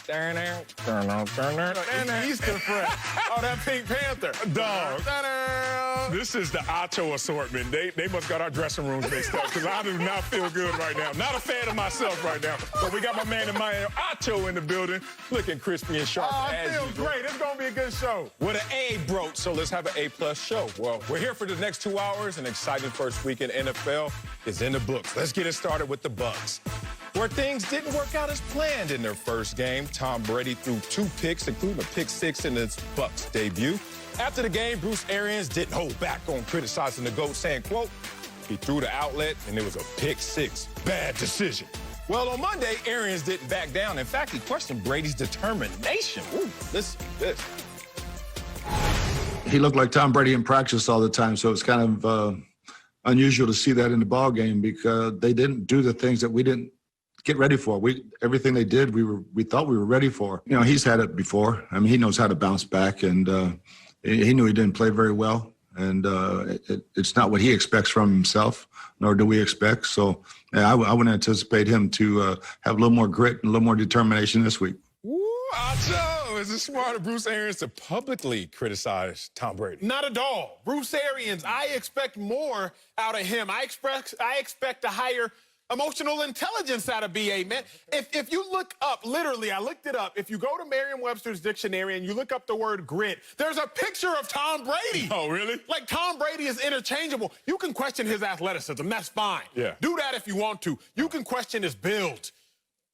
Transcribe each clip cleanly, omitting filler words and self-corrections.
Easter Fresh. Oh, that Pink Panther. Dog. This is the Acho assortment. They must got our dressing rooms mixed up because I do not feel good right now. Not a fan of myself right now. But we got my man in Miami, Acho, in the building, looking crispy and sharp. Oh, I feel great. It's going to be a good show. With an A broke, so let's have an A-plus show. Well, we're here for the next 2 hours. An exciting first week in NFL is in the books. Let's get it started with the Bucs, where things didn't work out as planned in their first game. Tom Brady threw 2 picks, including a pick 6 in his Bucs debut. After the game, Bruce Arians didn't hold back on criticizing the GOAT, saying, quote, he threw the outlet and it was a pick 6. Bad decision. Well, on Monday, Arians didn't back down. In fact, he questioned Brady's determination. Ooh, listen to this. He looked like Tom Brady in practice all the time, so it's kind of unusual to see that in the ball game because they didn't do the things that we didn't get ready for. Everything they did, we thought we were ready for. You know, he's had it before. I mean, he knows how to bounce back, and he knew he didn't play very well, and it's not what he expects from himself, nor do we expect. So yeah, I would anticipate him to have a little more grit and a little more determination this week. Ooh, Acho, is it smart of Bruce Arians to publicly criticize Tom Brady? Not at all. Bruce Arians, I expect more out of him. I expect a higher emotional intelligence out of BA, man. If you look up, literally, I looked it up. If you go to Merriam-Webster's dictionary and you look up the word grit, there's a picture of Tom Brady. Oh, really? Like, Tom Brady is interchangeable. You can question his athleticism. That's fine. Yeah. Do that if you want to. You can question his build.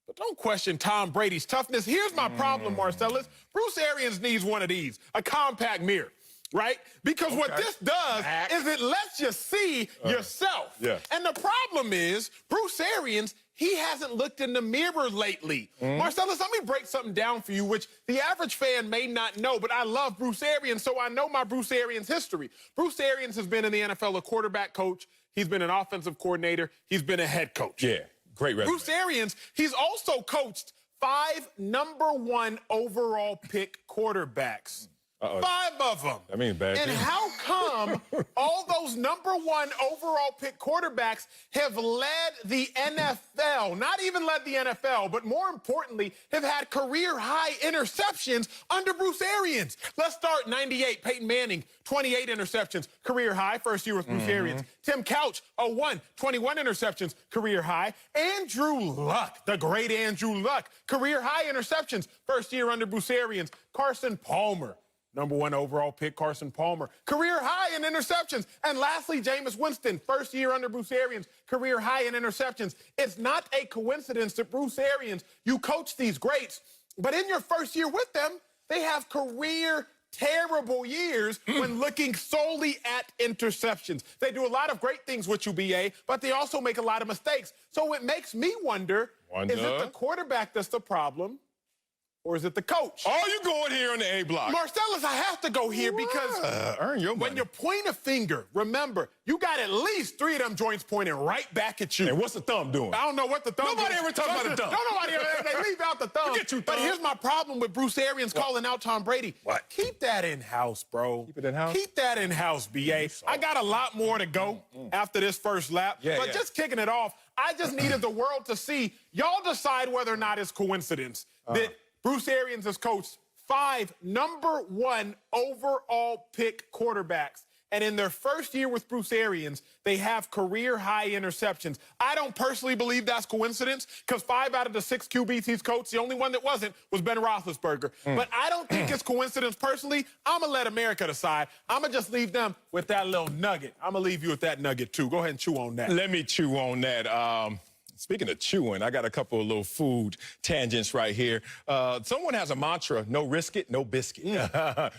But don't question Tom Brady's toughness. Here's my problem, Marcellus. Bruce Arians needs one of these, a compact mirror, right? Because what this does is it lets you see yourself. Yeah. And the problem is, Bruce Arians, he hasn't looked in the mirror lately. Marcellus, let me break something down for you, which the average fan may not know, but I love Bruce Arians, so I know my Bruce Arians history. Bruce Arians has been in the NFL a quarterback coach. He's been an offensive coordinator. He's been a head coach. Yeah, great resume. Bruce Arians, he's also coached 5 #1 overall pick quarterbacks. 5 of them. I mean, bad. And how come all those #1 overall pick quarterbacks have led the NFL, not even led the NFL, but more importantly, have had career-high interceptions under Bruce Arians? Let's start 98, Peyton Manning, 28 interceptions, career high, first year with Bruce Arians. Tim Couch, 01, 21 interceptions, career high. Andrew Luck, the great Andrew Luck, career high interceptions, first year under Bruce Arians. Carson Palmer, #1 overall pick, Carson Palmer, career high in interceptions. And lastly, Jameis Winston, first year under Bruce Arians, career high in interceptions. It's not a coincidence that Bruce Arians, you coach these greats, but in your first year with them, they have career terrible years when looking solely at interceptions. They do a lot of great things with you, BA, but they also make a lot of mistakes. So it makes me wonder, is it the quarterback that's the problem? Or is it the coach? Oh, you going here on the A block. Marcellus, I have to go here because earn your money. When you point a finger, remember, you got at least 3 of them joints pointing right back at you. And what's the thumb doing? I don't know what the thumb Nobody ever talks about the thumb. Don't nobody ever, they leave out the thumb. Forget you, But thumb. here's my problem with Bruce Arians calling out Tom Brady. What? Keep that in-house, bro. Keep it in-house? Keep that in-house, BA. I got a lot more to go after this first lap. But just kicking it off, I just needed the world to see. Y'all decide whether or not it's coincidence that Bruce Arians has coached 5 #1 overall pick quarterbacks. And in their first year with Bruce Arians, they have career-high interceptions. I don't personally believe that's coincidence because 5 out of the 6 QBs he's coached, the only one that wasn't was Ben Roethlisberger. But I don't think it's coincidence personally. I'm going to let America decide. I'm going to just leave them with that little nugget. I'm going to leave you with that nugget, too. Go ahead and chew on that. Let me chew on that. Speaking of chewing, I got a couple of little food tangents right here. Someone has a mantra, no risk it, no biscuit.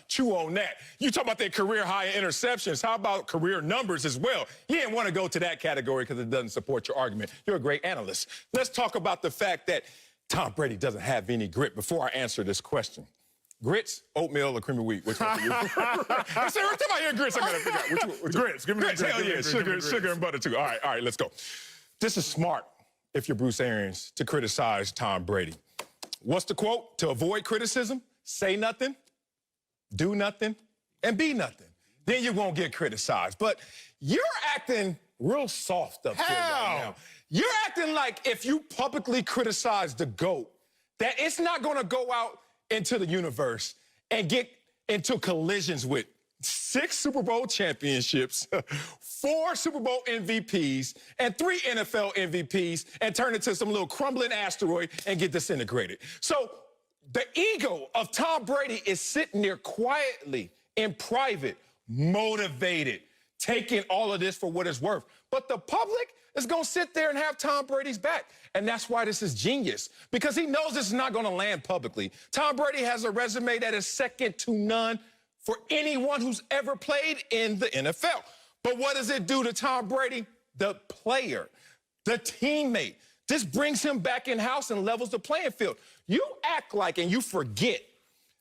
Chew on that. You talk about their career high interceptions. How about career numbers as well? You didn't want to go to that category because it doesn't support your argument. You're a great analyst. Let's talk about the fact that Tom Brady doesn't have any grit before I answer this question. Grits, oatmeal, or cream of wheat? Which one for you? I said, every time I hear grits, I got to figure out which one. Grits. Give me grits. Hell yeah, sugar and butter too. All right, let's go. This is smart. If you're Bruce Arians, to criticize Tom Brady. What's the quote? To avoid criticism, say nothing, do nothing, and be nothing. Then you won't get criticized. But you're acting real soft up here right now. You're acting like if you publicly criticize the GOAT, that it's not going to go out into the universe and get into collisions with 6 Super Bowl championships, 4 Super Bowl MVPs, and 3 NFL MVPs, and turn into some little crumbling asteroid and get disintegrated. So the ego of Tom Brady is sitting there quietly, in private, motivated, taking all of this for what it's worth. But the public is going to sit there and have Tom Brady's back. And that's why this is genius, because he knows this is not going to land publicly. Tom Brady has a resume that is second to none for anyone who's ever played in the NFL. But what does it do to Tom Brady? The player, the teammate. This brings him back in-house and levels the playing field. You act like and you forget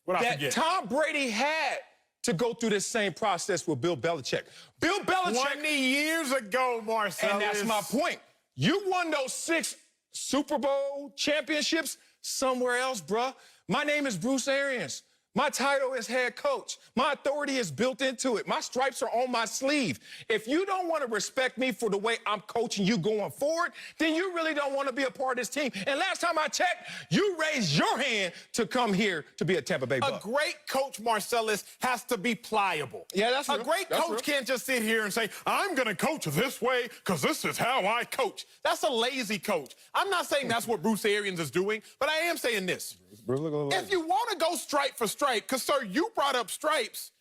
that Tom Brady had to go through this same process with Bill Belichick. Bill Belichick... 20 years ago, Marcellus. And that's my point. You won those 6 Super Bowl championships somewhere else, bruh. My name is Bruce Arians. My title is head coach. My authority is built into it. My stripes are on my sleeve. If you don't want to respect me for the way I'm coaching you going forward, then you really don't want to be a part of this team. And last time I checked, you raised your hand to come here to be a Tampa Bay Buck. A great coach, Marcellus, has to be pliable. Yeah, that's real. A great coach can't just sit here and say, I'm going to coach this way because this is how I coach. That's a lazy coach. I'm not saying that's what Bruce Arians is doing, but I am saying this. If you want to go stripe for stripe, because, sir, you brought up stripes,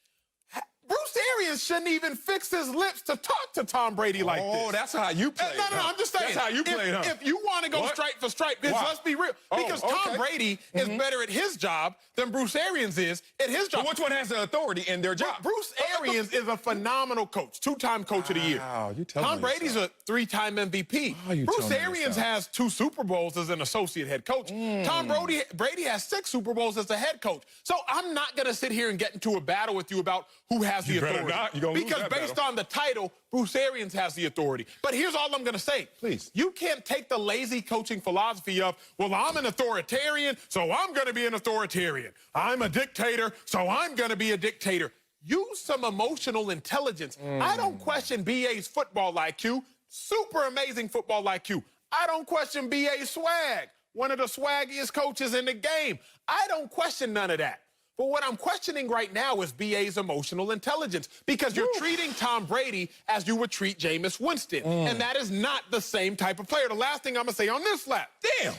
Bruce Arians shouldn't even fix his lips to talk to Tom Brady like this. Oh, that's how you play. No, I'm just saying. That's how you play, huh? If you want to go stripe for stripe, let's be real. Because Tom Brady is better at his job than Bruce Arians is at his job. But which one has the authority in their job? Bruce Arians is a phenomenal coach, 2-time coach of the year. Tom Brady's a 3-time MVP. Bruce Arians has 2 Super Bowls as an associate head coach. Tom Brady has 6 Super Bowls as a head coach. So I'm not going to sit here and get into a battle with you about who has the authority. Because based on the title, Bruce Arians has the authority. But here's all I'm going to say. Please. You can't take the lazy coaching philosophy of, well, I'm an authoritarian, so I'm going to be an authoritarian. I'm a dictator, so I'm going to be a dictator. Use some emotional intelligence. I don't question BA's football IQ. Super amazing football IQ. I don't question BA's swag. One of the swaggiest coaches in the game. I don't question none of that. But what I'm questioning right now is BA's emotional intelligence, because you're treating Tom Brady as you would treat Jameis Winston, and that is not the same type of player. The last thing I'm going to say on this lap. Damn.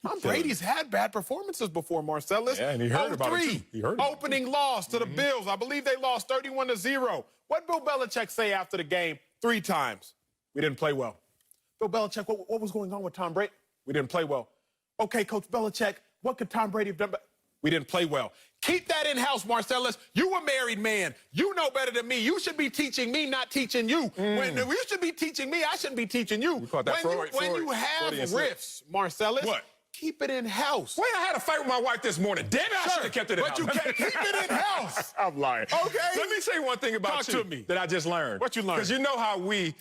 Tom Brady's had bad performances before, Marcellus. Yeah, and he heard about it, too. He heard about opening loss to the Bills. I believe they lost 31-0. What did Bill Belichick say after the game? 3 times. We didn't play well. Bill Belichick, what was going on with Tom Brady? We didn't play well. Okay, Coach Belichick, what could Tom Brady have done? We didn't play well. Keep that in-house, Marcellus. You a married man. You know better than me. You should be teaching me, not teaching you. When you should be teaching me, I shouldn't be teaching you. When you have riffs, Marcellus, keep it in-house. Wait, I had a fight with my wife this morning. Damn it, I should have kept it in-house. But you can't keep it in-house. I'm lying. Okay. Let me say one thing about Talk to me. that I just learned. What you learned? Because you know how we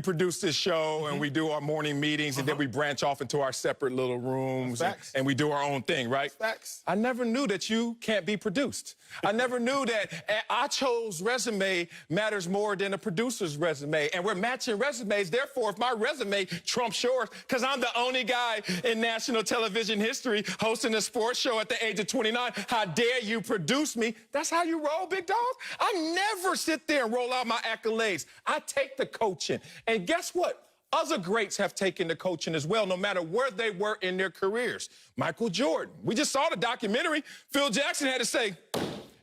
produce this show and we do our morning meetings and then we branch off into our separate little rooms and we do our own thing, right? Facts. I never knew that you can't be produced. I never knew that Acho's resume matters more than a producer's resume. And we're matching resumes. Therefore, if my resume trumps yours, because I'm the only guy in national television history hosting a sports show at the age of 29, how dare you produce me? That's how you roll, big dog. I never sit there and roll out my accolades. I take the coaching. And guess what? Other greats have taken the coaching as well, no matter where they were in their careers. Michael Jordan. We just saw the documentary. Phil Jackson had to say,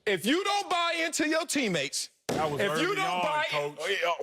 if you don't buy into your teammates, that was if you don't buy Coach.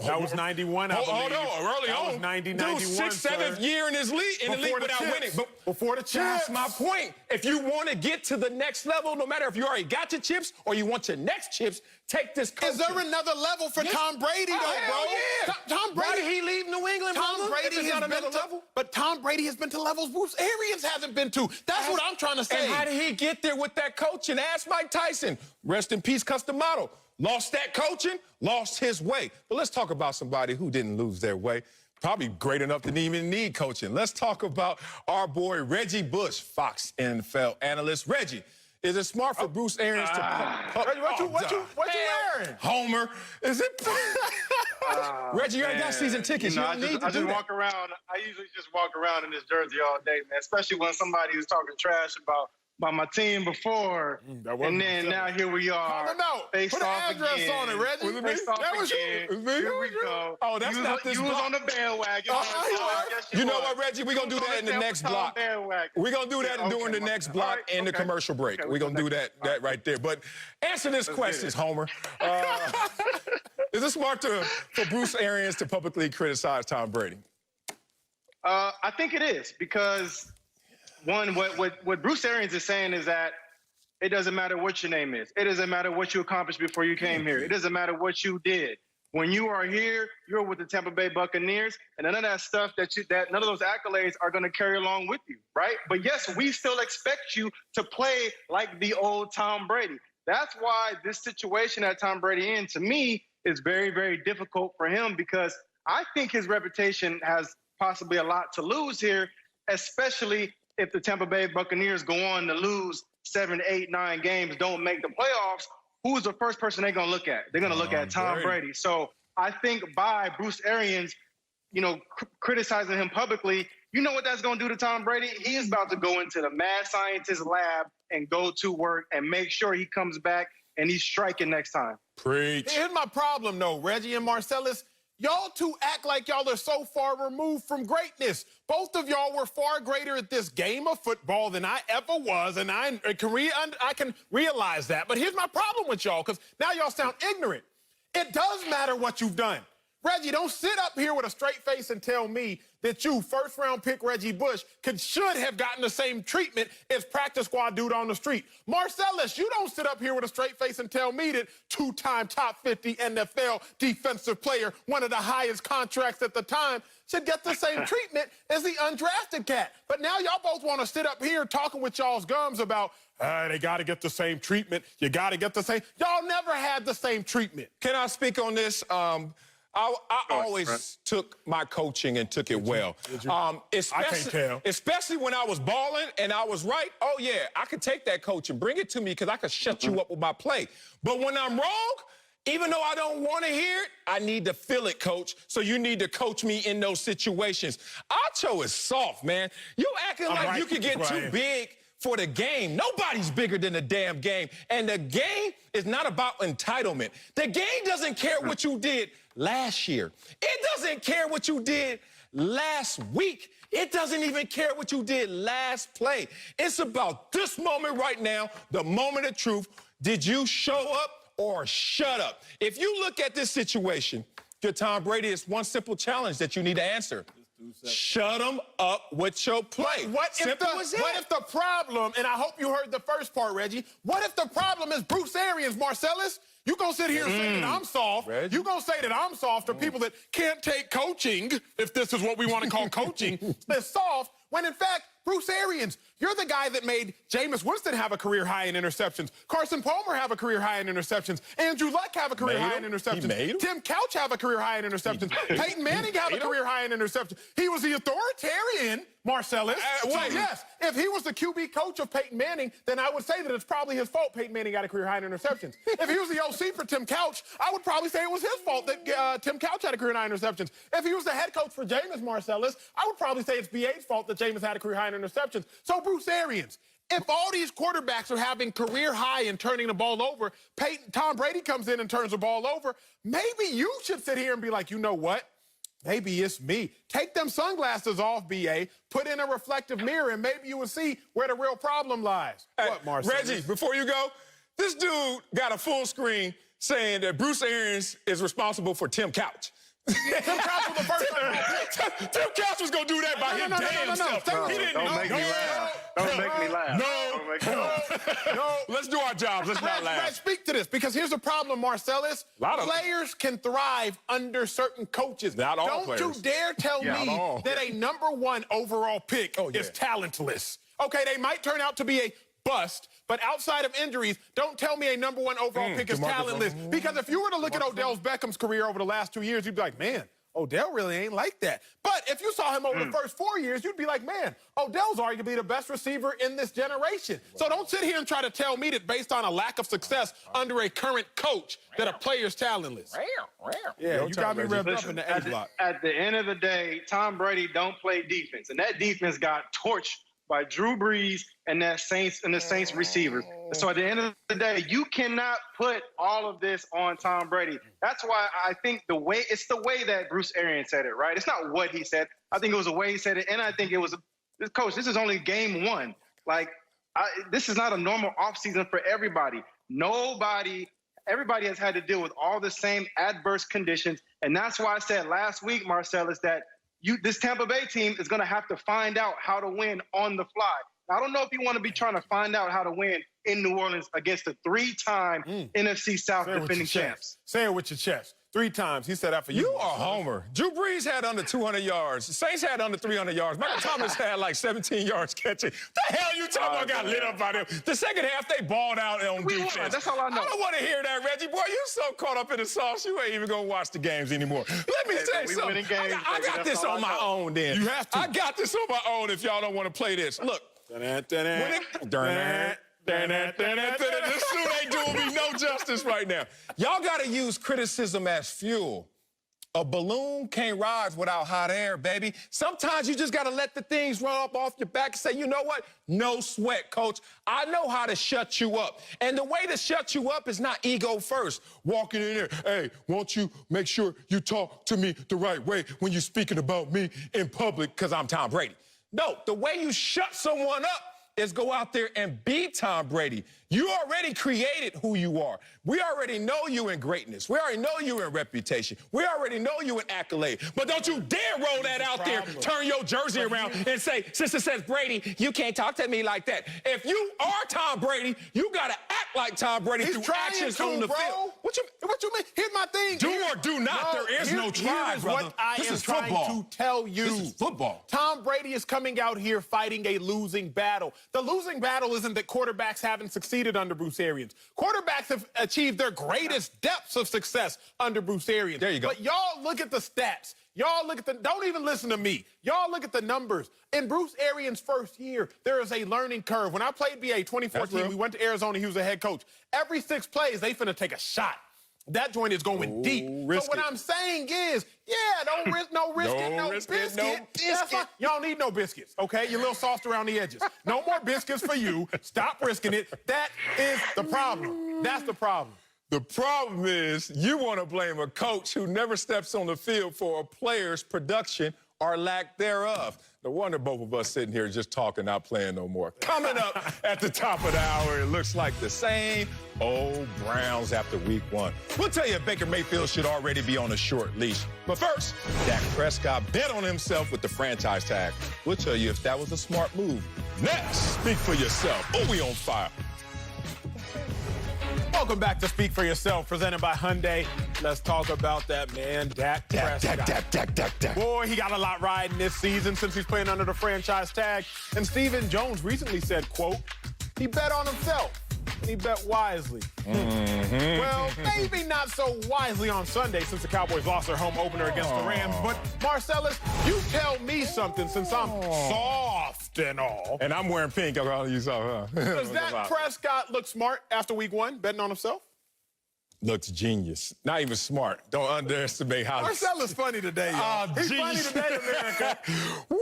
That was 91, I believe. Hold on, early that on. Was 90, Dude, 91, 6th, 7th year in the league without winning. But before the chips. That's my point. If you want to get to the next level, no matter if you already got your chips or you want your next chips, take this coaching. Is there another level for Tom Brady, though, bro? Yeah. Tom Brady. Why did he leave New England, Tom Brady has been to level. But Tom Brady has been to levels Bruce Arians hasn't been to. That's what I'm trying to say. And how did he get there with that coaching? Ask Mike Tyson. Rest in peace, custom model. Lost that coaching, lost his way. But let's talk about somebody who didn't lose their way. Probably great enough to even need coaching. Let's talk about our boy Reggie Bush, Fox NFL analyst. Reggie, Is it smart for Bruce Arians to... What you wearing? Homer. Is it... Reggie, you ain't got season tickets. You don't need to do that. I just walk around. I usually just walk around in this jersey all day, man, especially when somebody was talking trash about my team before, and then now here we are. Face Put an off address again. on it, Reggie. Face off That was again. you. Here we go. Oh, that's not this You was block. on the bandwagon. You know what, Reggie? We're going to do that in the next block. We're going to do that during the next block in the commercial break. We're going to do that right there. But answer this question, Homer. Is it smart for Bruce Arians to publicly criticize Tom Brady? I think it is, because one, what Bruce Arians is saying is that it doesn't matter what your name is. It doesn't matter what you accomplished before you came here. It doesn't matter what you did. When you are here, you're with the Tampa Bay Buccaneers, and none of that stuff none of those accolades are going to carry along with you, right? But yes, we still expect you to play like the old Tom Brady. That's why this situation that Tom Brady in, to me, is very, very difficult for him, because I think his reputation has possibly a lot to lose here, especially if the Tampa Bay Buccaneers go on to lose 7, 8, 9 games, don't make the playoffs. Who's the first person they're going to look at? They're going to look at Tom Brady. So I think by Bruce Arians, criticizing him publicly, you know what that's going to do to Tom Brady? He is about to go into the mad scientist lab and go to work and make sure he comes back and he's striking next time. Preach. Here's my problem, though, Reggie and Marcellus. Y'all two act like y'all are so far removed from greatness. Both of y'all were far greater at this game of football than I ever was, and I can realize that. But here's my problem with y'all, because now y'all sound ignorant. It does matter what you've done. Reggie, don't sit up here with a straight face and tell me that you, first-round pick Reggie Bush, should have gotten the same treatment as practice squad dude on the street. Marcellus, you don't sit up here with a straight face and tell me that two-time top 50 NFL defensive player, one of the highest contracts at the time, should get the same treatment as the undrafted cat. But now y'all both want to sit up here talking with y'all's gums about, they got to get the same treatment. You got to get the same. Y'all never had the same treatment. Can I speak on this? I always took my coaching and took it well. I can't tell. Especially when I was balling and I was right. Oh, yeah, I could take that coach and bring it to me because I could shut you up with my play. But when I'm wrong, even though I don't want to hear it, I need to feel it, coach. So you need to coach me in those situations. Acho is soft, man. You acting like you could get too big for the game. Nobody's bigger than the damn game. And the game is not about entitlement. The game doesn't care what you did last year. It doesn't care what you did last week. It doesn't even care what you did last play. It's about this moment right now, the moment of truth. Did you show up or shut up? If you look at this situation, to Tom Brady, it's one simple challenge that you need to answer. Shut them up with your play. What if the problem, and I hope you heard the first part, Reggie, what if the problem is Bruce Arians, Marcellus? You gonna sit here and say that I'm soft. Reggie? You gonna say that I'm soft to people that can't take coaching, if this is what we want to call coaching, that's soft, when in fact, Bruce Arians, you're the guy that made Jameis Winston have a career high in interceptions. Carson Palmer have a career high in interceptions. Andrew Luck have a career high in interceptions. Tim Couch have a career high in interceptions. Peyton Manning have a career high in interceptions. He was the authoritarian, Marcellus. So yes, if he was the QB coach of Peyton Manning, then I would say that it's probably his fault Peyton Manning got a career high in interceptions. If he was the OC for Tim Couch, I would probably say it was his fault that Tim Couch had a career high in interceptions. If he was the head coach for Jameis, Marcellus, I would probably say it's BA's fault that Jameis had a career high in interceptions. So Bruce Arians, if all these quarterbacks are having career high in turning the ball over, Tom Brady comes in and turns the ball over, maybe you should sit here and be like, you know what? Maybe it's me. Take them sunglasses off, BA, put in a reflective mirror, and maybe you will see where the real problem lies. Hey, What, Marcellus? Reggie, before you go, this dude got a full screen saying that Bruce Arians is responsible for Tim Couch. Tim Couch was the first Tim Couch was going to do that by his damn self. He didn't Don't make me laugh. Don't make me laugh. No. Let's do our jobs. Let's not laugh. Let's speak to this, because here's the problem, Marcellus. Players can thrive under certain coaches. Not all players. Don't you dare tell me that a #1 overall pick is talentless. Okay, they might turn out to be a bust, but outside of injuries, don't tell me a #1 overall pick is talentless. Because if you were to look at Odell Beckham's career over the last 2 years, you'd be like, man, Odell really ain't like that. But if you saw him over the first 4 years, you'd be like, man, Odell's arguably the best receiver in this generation. So don't sit here and try to tell me that based on a lack of success under a current coach that a player's talentless. Yeah, you got me revved up in the A block. At the end of the day, Tom Brady don't play defense, and that defense got torched by Drew Brees and the Saints receivers. So at the end of the day, you cannot put all of this on Tom Brady. That's why I think it's the way that Bruce Arians said it, right? It's not what he said. I think it was the way he said it, and I think it was, Coach, this is only game one. Like, this is not a normal offseason for everybody. Everybody has had to deal with all the same adverse conditions, and that's why I said last week, Marcellus, that this Tampa Bay team is going to have to find out how to win on the fly. I don't know if you want to be trying to find out how to win in New Orleans against the three-time NFC South defending champs. Say it with your chest. 3 times. He said that for you. You are Homer. Drew Brees had under 200 yards. The Saints had under 300 yards. Michael Thomas had like 17 yards catching. The hell you talking about got lit up by them? The second half, they balled out on defense. That's all I know. I don't want to hear that, Reggie. Boy, you so caught up in the sauce, you ain't even going to watch the games anymore. Let me tell you something. I got this on my own then. You have to. I got this on my own if y'all don't want to play this. Look. This suit ain't doing me no justice right now. Y'all got to use criticism as fuel. A balloon can't rise without hot air, baby. Sometimes you just got to let the things run up off your back and say, you know what? No sweat, coach. I know how to shut you up. And the way to shut you up is not ego first. Walking in there, hey, won't you make sure you talk to me the right way when you're speaking about me in public because I'm Tom Brady. No, the way you shut someone up is go out there and be Tom Brady. You already created who you are. We already know you in greatness. We already know you in reputation. We already know you in accolade. But don't you dare roll that out there, turn your jersey around and say, since it says Brady, you can't talk to me like that. If you are Tom Brady, you got to act like Tom Brady through actions on the field. What you mean? Here's my thing. Do or do not. There is no try, brother. What I this am is trying football. to tell you. This is football. Tom Brady is coming out here fighting a losing battle. The losing battle isn't that quarterbacks haven't succeeded under Bruce Arians. Quarterbacks have achieved their greatest depths of success under Bruce Arians. There you go. But y'all look at the stats. Y'all look at don't even listen to me. Y'all look at the numbers. In Bruce Arians' first year, there is a learning curve. When I played BA 2014, we went to Arizona. He was a head coach. Every 6 plays, they finna take a shot. That joint is going deep. So what I'm saying is, don't risk no biscuit. No biscuit. Y'all need no biscuits, okay? You're a little soft around the edges. No more biscuits for you. Stop risking it. That is the problem. That's the problem. The problem is you want to blame a coach who never steps on the field for a player's production or lack thereof. No wonder both of us sitting here just talking, not playing no more. Coming up at the top of the hour, it looks like the same old Browns after week 1. We'll tell you if Baker Mayfield should already be on a short leash. But first, Dak Prescott bet on himself with the franchise tag. We'll tell you if that was a smart move. Next, speak for yourself. Oh, we on fire. Welcome back to Speak for Yourself, presented by Hyundai. Let's talk about that man, Dak Prescott. Dak. Boy, he got a lot riding this season since he's playing under the franchise tag. And Stephen Jones recently said, quote, he bet on himself, and he bet wisely. Well, maybe not so wisely on Sunday since the Cowboys lost their home opener against the Rams. But, Marcellus, you tell me something since I'm soft and all. And I'm wearing pink. You saw, huh? Does Dak Prescott look smart after week 1, betting on himself? Looks genius. Not even smart. Don't underestimate how... Marcellus funny today, y'all. He's funny today, America. Woo!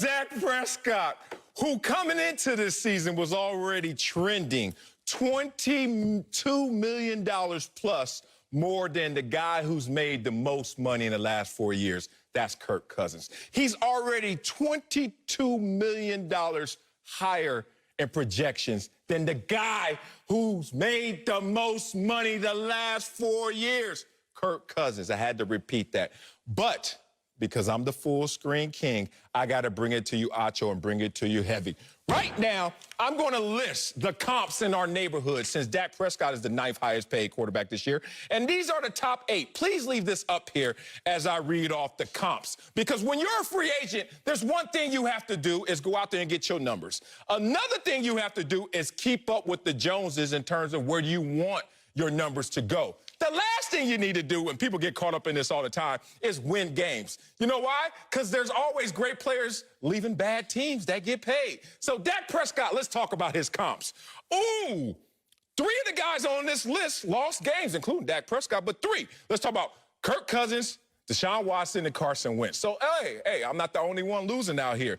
Dak Prescott, who coming into this season was already trending $22 million plus more than the guy who's made the most money in the last 4 years. That's Kirk Cousins. He's already $22 million higher in projections than the guy who's made the most money the last 4 years, Kirk Cousins. I had to repeat that. But because I'm the full screen king, I got to bring it to you, Acho, and bring it to you heavy. Right now, I'm going to list the comps in our neighborhood since Dak Prescott is the 9th highest paid quarterback this year. And these are the top 8. Please leave this up here as I read off the comps. Because when you're a free agent, there's one thing you have to do is go out there and get your numbers. Another thing you have to do is keep up with the Joneses in terms of where you want your numbers to go. The last thing you need to do, when people get caught up in this all the time, is win games. You know why? Because there's always great players leaving bad teams that get paid. So Dak Prescott, let's talk about his comps. Ooh, 3 of the guys on this list lost games, including Dak Prescott, but 3. Let's talk about Kirk Cousins, Deshaun Watson, and Carson Wentz. So, hey, I'm not the only one losing out here.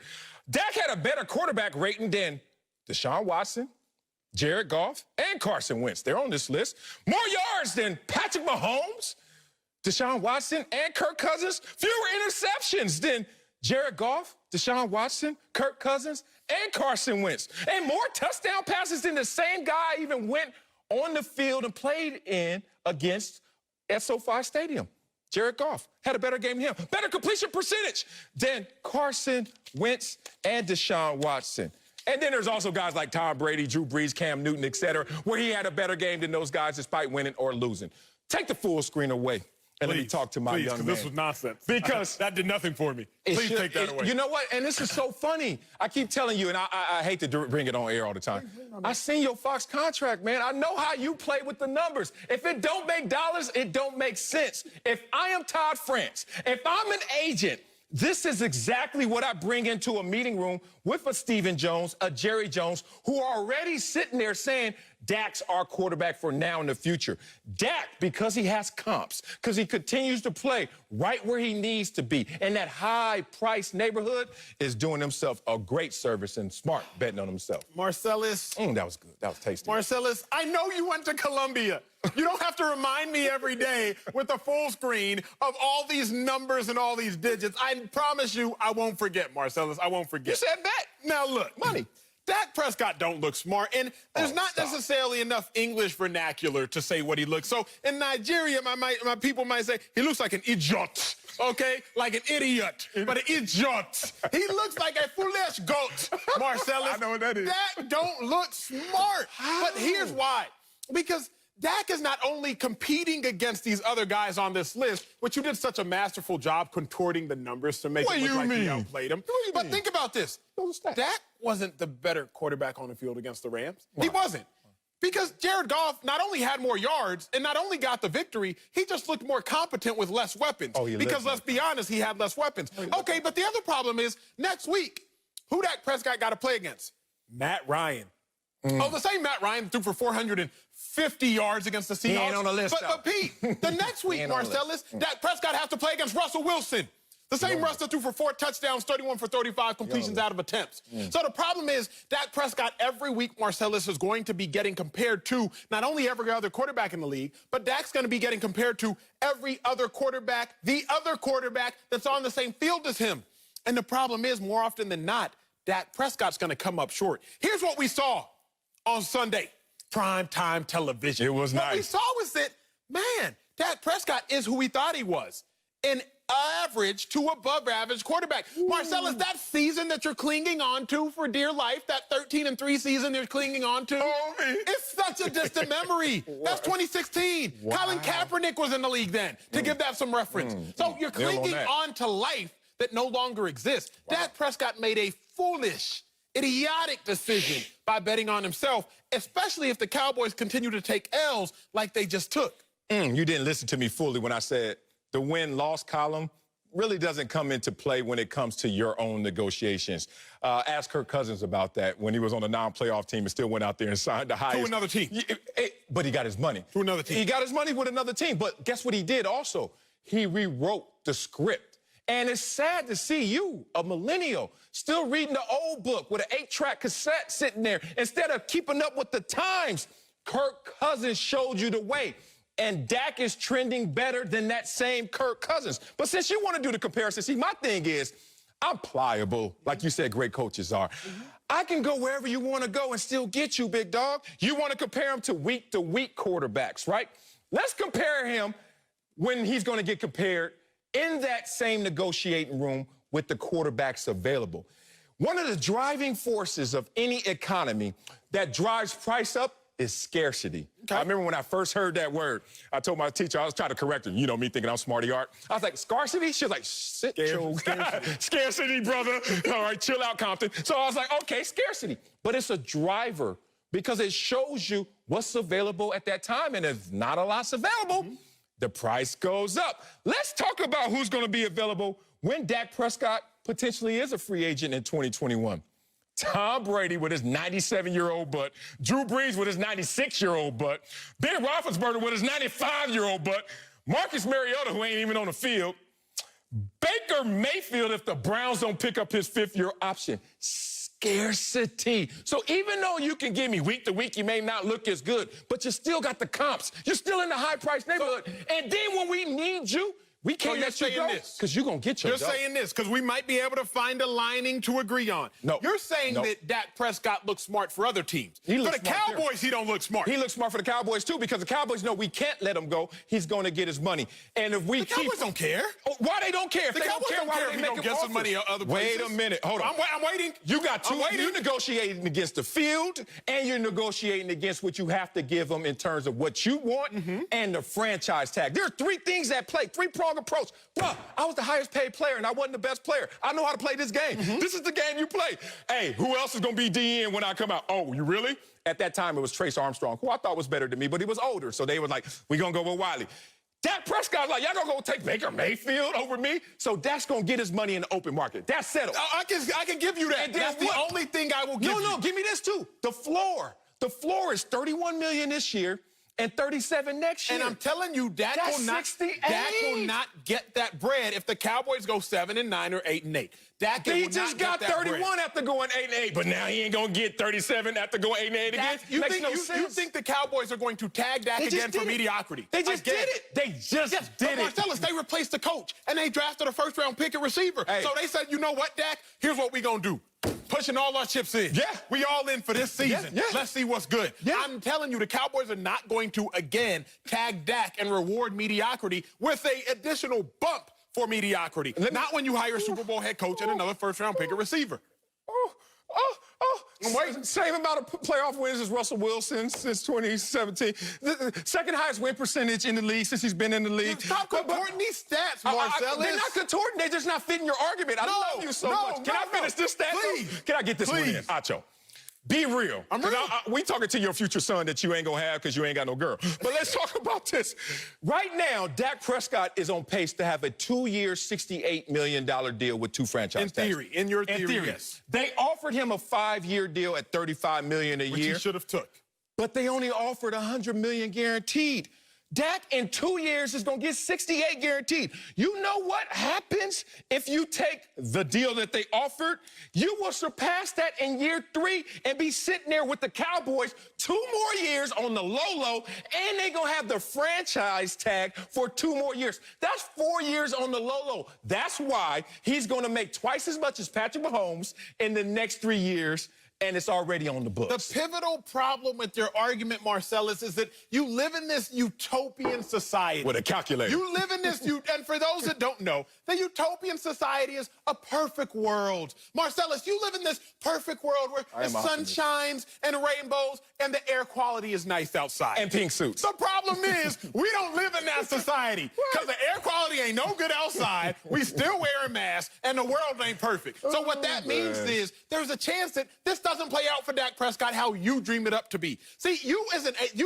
Dak had a better quarterback rating than Deshaun Watson, Jared Goff, and Carson Wentz. They're on this list. More yards than Patrick Mahomes, Deshaun Watson, and Kirk Cousins. Fewer interceptions than Jared Goff, Deshaun Watson, Kirk Cousins, and Carson Wentz. And more touchdown passes than the same guy even went on the field and played in against at SoFi Stadium. Jared Goff had a better game than him. Better completion percentage than Carson Wentz and Deshaun Watson. And then there's also guys like Tom Brady, Drew Brees, Cam Newton, et cetera, where he had a better game than those guys despite winning or losing. Take the full screen away and let me talk to my young man. This was nonsense. Because that did nothing for me. Please take that away. You know what? And this is so funny. I keep telling you, and I hate to bring it on air all the time. I seen your Fox contract, man. I know how you play with the numbers. If it don't make dollars, it don't make sense. If I am Todd France, if I'm an agent, this is exactly what I bring into a meeting room with a Stephen Jones, a Jerry Jones, who are already sitting there saying, Dak's our quarterback for now and the future. Dak, because he has comps, because he continues to play right where he needs to be in that high-priced neighborhood, is doing himself a great service and smart betting on himself. Marcellus. That was good. That was tasty. Marcellus, I know you went to Columbia. You don't have to remind me every day with the full screen of all these numbers and all these digits. I promise you I won't forget, Marcellus. I won't forget. You said bet. Now, look. Money. Dak Prescott don't look smart, and there's not necessarily enough English vernacular to say what he looks. So in Nigeria, my people might say, he looks like an idiot, okay? Like an idiot, but an idiot. He looks like a foolish goat, Marcellus. I know what that is. Dak don't look smart. But here's why. Because Dak is not only competing against these other guys on this list, which you did such a masterful job contorting the numbers to make it look like he outplayed them. But think about this. Dak wasn't the better quarterback on the field against the Rams. He wasn't. Because Jared Goff not only had more yards and not only got the victory, he just looked more competent with less weapons. Because let's be honest, he had less weapons. Okay, but the other problem is next week, who Dak Prescott got to play against? Matt Ryan. Oh, the same Matt Ryan threw for 450 yards against the Seahawks. He ain't on the list, But Pete, the next week, Marcellus, Dak Prescott has to play against Russell Wilson. The same Russell threw for 4 touchdowns, 31 for 35 completions out of attempts. So the problem is Dak Prescott every week, Marcellus, is going to be getting compared to not only every other quarterback in the league, but Dak's going to be getting compared to every other quarterback, the other quarterback that's on the same field as him. And the problem is, more often than not, Dak Prescott's going to come up short. Here's what we saw on Sunday, primetime television. It was nice. What we saw was that, man, Dak Prescott is who we thought he was. An average to above average quarterback. Marcellus, that season that you're clinging on to for dear life, that 13-3 season you're clinging on to, it's such a distant memory. That's 2016. Colin Kaepernick was in the league then, to give that some reference. So you're clinging on to life that no longer exists. Dak Prescott made a foolish, idiotic decision by betting on himself, especially if the Cowboys continue to take L's like they just took. You didn't listen to me fully when I said the win-loss column really doesn't come into play when it comes to your own negotiations. Ask Kirk Cousins about that when he was on a non-playoff team and still went out there and signed the highest. To another team. But he got his money. To another team. He got his money with another team. But guess what he did also? He rewrote the script. And it's sad to see you, a millennial, still reading the old book with an 8-track cassette sitting there instead of keeping up with the times. Kirk Cousins showed you the way. And Dak is trending better than that same Kirk Cousins. But since you want to do the comparison, see, my thing is, I'm pliable, like you said great coaches are. I can go wherever you want to go and still get you, big dog. You want to compare him to week-to-week quarterbacks, right? Let's compare him when he's going to get compared in that same negotiating room with the quarterbacks available. One of the driving forces of any economy that drives price up is scarcity. I remember when I first heard that word, I told my teacher, I was trying to correct her, you know, me thinking I'm smarty art. I was like, scarcity? She was like, scarcity, brother. All right, chill out, Compton. So I was like, okay, scarcity. But it's a driver because it shows you what's available at that time. And if not a lot's available, the price goes up. Let's talk about who's going to be available when Dak Prescott potentially is a free agent in 2021. Tom Brady with his 97-year-old butt, Drew Brees with his 96-year-old butt, Ben Roethlisberger with his 95-year-old butt, Marcus Mariota, who ain't even on the field, Baker Mayfield if the Browns don't pick up his fifth-year option. Scarcity. So even though you can give me week to week, you may not look as good, but you still got the comps. You're still in the high-price neighborhood. And then when we need you, we can't let you go because you're going to get your dough. You're saying this because we might be able to find a lining to agree on. No. You're saying that Dak Prescott looks smart for other teams. For the Cowboys, he don't look smart. He looks smart for the Cowboys, too, because the Cowboys know we can't let him go. He's going to get his money. And if we the Cowboys don't care. Oh, why they don't care? If the they Cowboys don't care, why if they make get some money other places. Wait a minute. Hold on. I'm waiting. You got two. You're negotiating against the field, and you're negotiating against what you have to give them in terms of what you want and the franchise tag. There are three things at play, three-pronged approach. Bro, I was the highest paid player, and I wasn't the best player. I know how to play this game. This is the game you play. Hey, who else is going to be DN when I come out? Oh, you really? At that time, it was Trace Armstrong, who I thought was better than me, but he was older. So they were like, we're going to go with Wiley. Dak Prescott, like, y'all going to go take Baker Mayfield over me? So Dak's going to get his money in the open market. That's settled. I can give you that. That's the only thing I will give you. No, give me this, too. The floor. The floor is $31 million this year and $37 next year. And I'm telling you, Dak will not get that bread if the Cowboys go 7-9 or 8-8. Dak he just got 31 after going 8-8, but now he ain't gonna get 37 after going 8-8 again. You think the Cowboys are going to tag Dak again for mediocrity? They just did it. They just did it. Marcellus, they replaced the coach and they drafted a first-round pick at receiver. Hey. So they said, you know what, Dak? Here's what we gonna do. Pushing all our chips in. Yeah. We all in for this season. Yeah. Let's see what's good. Yeah. I'm telling you, the Cowboys are not going to, again, tag Dak and reward mediocrity with an additional bump for mediocrity. Not when you hire a Super Bowl head coach and another first-round pick at receiver. Same amount of playoff wins as Russell Wilson since 2017. The second highest win percentage in the league since he's been in the league. Stop contorting these stats, Marcellus. They're not contorting. They're just not fitting your argument. I love you so much. Can I finish this stat? Please. Can I get this one in? Acho. Be real. I'm real. We talking to your future son that you ain't gonna have because you ain't got no girl. But let's talk about this. Right now, Dak Prescott is on pace to have a 2-year, $68 million deal with two franchise tags. In your theory, yes. They offered him a 5-year deal at $35 million a year. Which he should have took. But they only offered $100 million guaranteed. Dak in 2 years is going to get 68 guaranteed. You know what happens if you take the deal that they offered? You will surpass that in year 3 and be sitting there with the Cowboys 2 more years on the low, and they're going to have the franchise tag for 2 more years. That's 4 years on the low. That's why he's going to make twice as much as Patrick Mahomes in the next 3 years, and it's already on the books. The pivotal problem with your argument, Marcellus, is that you live in this utopian society. With a calculator. You live in this, and for those that don't know, the utopian society is a perfect world. Marcellus, you live in this perfect world where the sun shines and rainbows and the air quality is nice outside. And pink suits. The problem is we don't live in that society because the air quality ain't no good outside. We still wearing masks and the world ain't perfect. So what that means is there's a chance that this doesn't play out for Dak Prescott how you dream it up to be. See, you